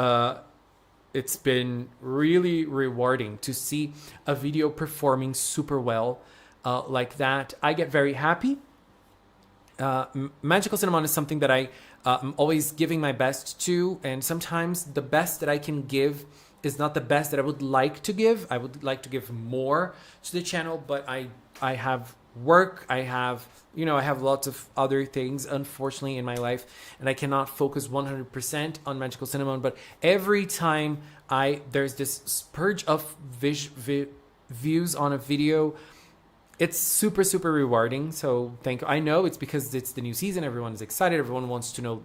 A: it's been really rewarding to see a video performing super well like that. I get very happy. Magical Cinnamon is something that I'm always giving my best to, and sometimes the best that I can give is not the best that I would like to give. I would like to give more to the channel, but I have work, I have lots of other things, unfortunately, in my life, and I cannot focus 100% on Magical Cinnamon. But every time there's this spurge of views on a video, it's super, super rewarding. So thank you. I know it's because it's the new season. Everyone is excited. Everyone wants to know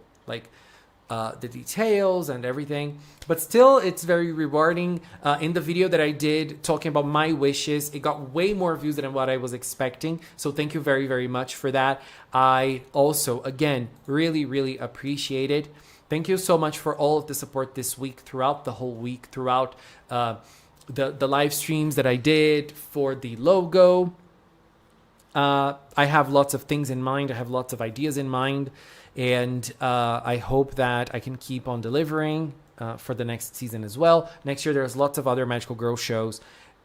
A: the details and everything. But still, it's very rewarding. In the video that I did talking about my wishes, it got way more views than what I was expecting. So thank you very, very much for that. I also, again, really, really appreciate it. Thank you so much for all of the support this week, throughout the whole week, throughout the live streams that I did for the logo. I have lots of things in mind. I have lots of ideas in mind. And I hope that I can keep on delivering for the next season as well. Next year, there's lots of other Magical Girl shows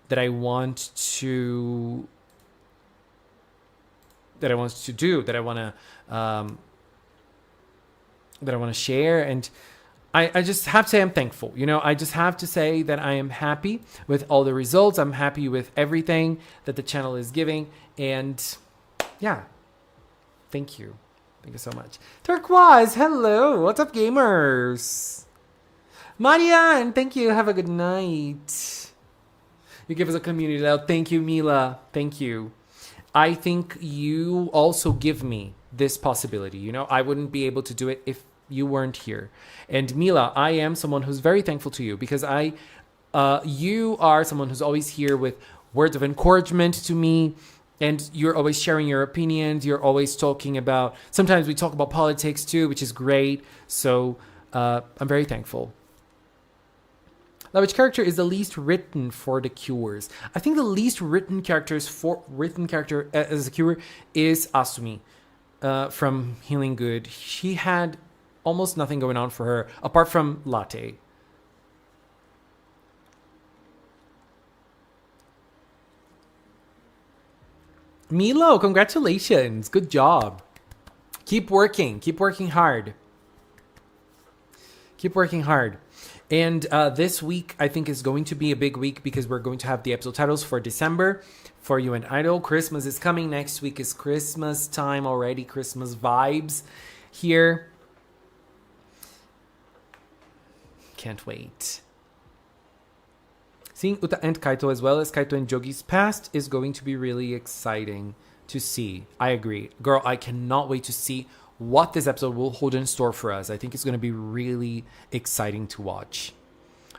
A: that I want to do, that I want to share. And I just have to say I'm thankful. I just have to say that I am happy with all the results. I'm happy with everything that the channel is giving. And yeah, thank you. Thank you so much. Turquoise, hello. What's up, gamers? Marianne, thank you. Have a good night. You give us a community love. Thank you, Mila. Thank you. I think you also give me this possibility. I wouldn't be able to do it if you weren't here. And Mila, I am someone who's very thankful to you, because you are someone who's always here with words of encouragement to me. And you're always sharing your opinions. You're always talking about, sometimes we talk about politics too, which is great. So I'm very thankful. Now, which character is the least written for the cures? I think the least written character as a cure is Asumi from Healing Good. She had almost nothing going on for her apart from Latte. Milo, congratulations. Good job. Keep working. Keep working hard. Keep working hard. And this week, I think, is going to be a big week, because we're going to have the episode titles for December for You and Idol. Christmas is coming. Next week is Christmas time already. Christmas vibes here. Can't wait. Seeing Uta and Kaito, as well as Kaito and Jogi's past, is going to be really exciting to see. I agree. Girl, I cannot wait to see what this episode will hold in store for us. I think it's going to be really exciting to watch.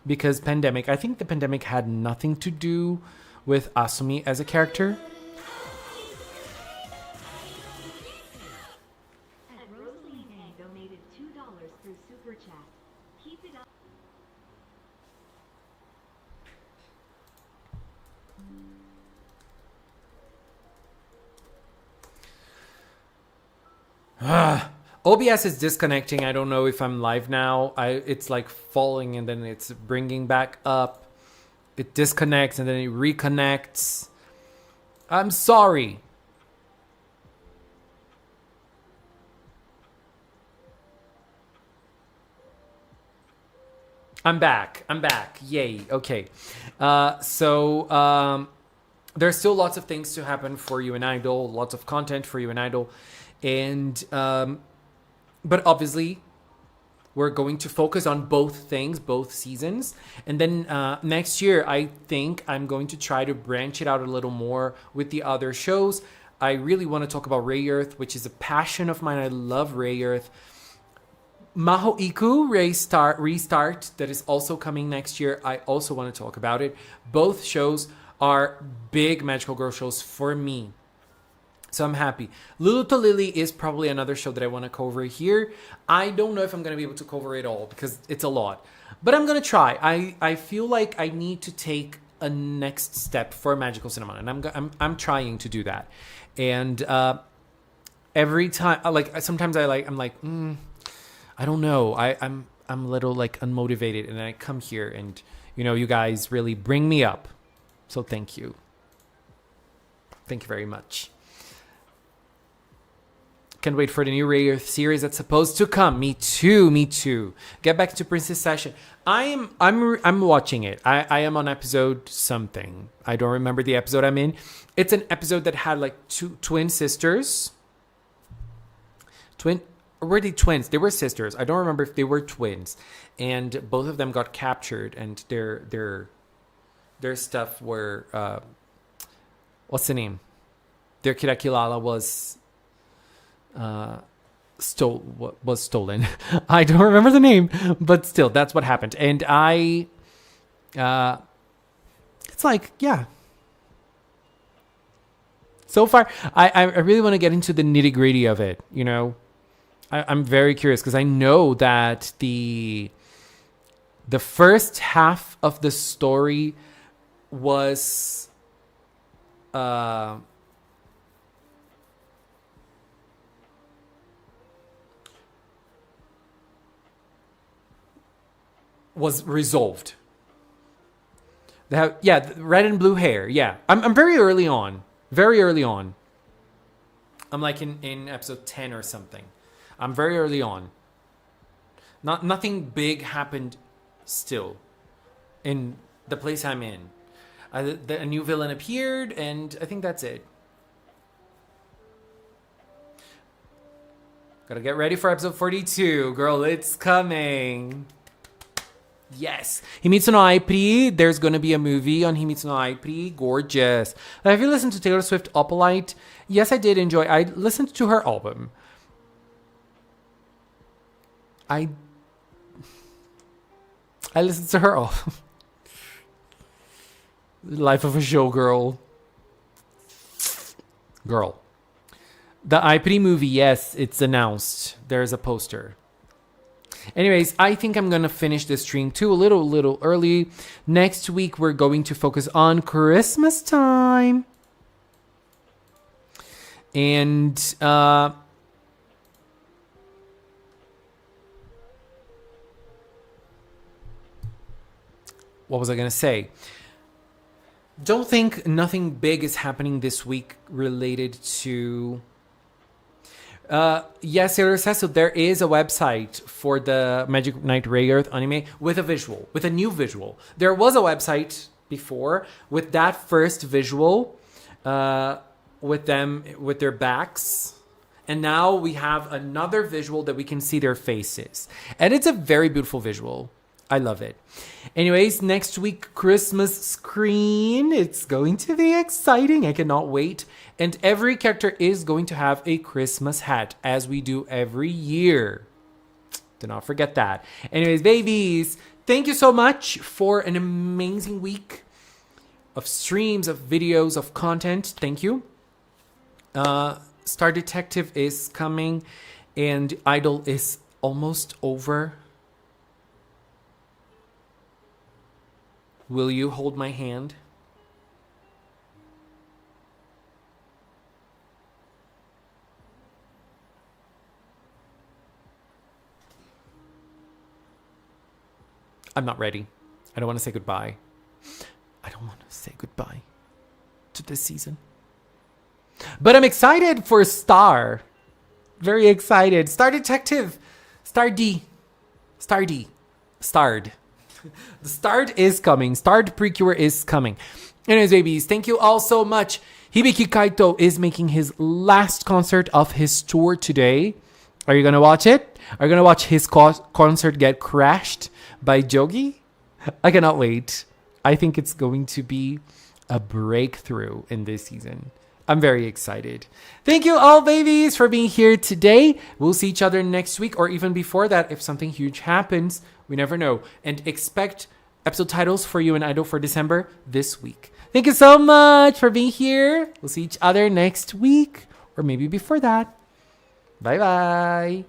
A: Because I think the pandemic had nothing to do with Asumi as a character. OBS is disconnecting. I don't know if I'm live now. It's like falling and then it's bringing back up. It disconnects and then it reconnects. I'm sorry. I'm back. Yay. Okay. So there's still lots of things to happen for You and Idol. Lots of content for You and Idol. And but obviously we're going to focus on both things, both seasons. And then next year, I think I'm going to try to branch it out a little more with the other shows. I really want to talk about Ray Earth, which is a passion of mine. I love Ray Earth. Maho Iku Restart, that is also coming next year. I also want to talk about it. Both shows are big Magical Girl shows for me. So I'm happy. Lulu to Lily is probably another show that I want to cover here. I don't know if I'm going to be able to cover it all because it's a lot. But I'm going to try. I feel like I need to take a next step for magical cinema, and I'm trying to do that. And every time, sometimes I'm like, I don't know. I'm a little like unmotivated, and I come here, and you guys really bring me up. So thank you. Thank you very much. Can't wait for the new Ray Earth series that's supposed to come. Me too. Get back to Princess Session. I'm watching it. I am on episode something. I don't remember the episode I'm in. It's an episode that had like two twin sisters. Were they twins? They were sisters. I don't remember if they were twins. And both of them got captured, and their stuff were what's the name? Their Kirakilala was stolen. I don't remember the name, but still, that's what happened. And it's like, yeah. So far, I really want to get into the nitty gritty of it. I'm very curious, because I know that the first half of the story was resolved. They have, red and blue hair. Yeah, I'm very early on. I'm like in episode 10 or something. I'm very early on. Nothing big happened still in the place I'm in. A new villain appeared, and I think that's it. Gotta get ready for episode 42. Girl, it's coming. Yes. Himitsu no Aipri. There's going to be a movie on Himitsu no Aipri. Gorgeous. Have you listened to Taylor Swift Opalite? Yes, I did enjoy. I listened to her album. I listened to her album. Life of a Showgirl. Girl. The Aipri movie, yes, it's announced. There's a poster. Anyways, I think I'm going to finish this stream too a little early. Next week, we're going to focus on Christmas time. And what was I going to say? Don't think nothing big is happening this week related to... yes, Sailor says so. There is a website for the Magic Knight Ray Earth anime with a new visual. There was a website before with that first visual, with their backs. And now we have another visual that we can see their faces. And it's a very beautiful visual. I love it. Anyways, next week, Christmas screen. It's going to be exciting. I cannot wait. And every character is going to have a Christmas hat, as we do every year. Do not forget that. Anyways, babies, thank you so much for an amazing week of streams, of videos, of content. Thank you. Star Detective is coming, and Idol is almost over. Will you hold my hand? I'm not ready. I don't want to say goodbye. I don't want to say goodbye to this season. But I'm excited for Star. Very excited. Star Detective. Star D. Starred. The Starred is coming. Starred PreCure is coming. Anyways, babies, thank you all so much. Hibiki Kaito is making his last concert of his tour today. Are you going to watch it? Are you going to watch his concert get crashed by Jogi? I cannot wait. I think it's going to be a breakthrough in this season. I'm very excited. Thank you all, babies, for being here today. We'll see each other next week, or even before that if something huge happens. We never know. And expect episode titles for you and Idol for December this week. Thank you so much for being here. We'll see each other next week, or maybe before that. Bye-bye.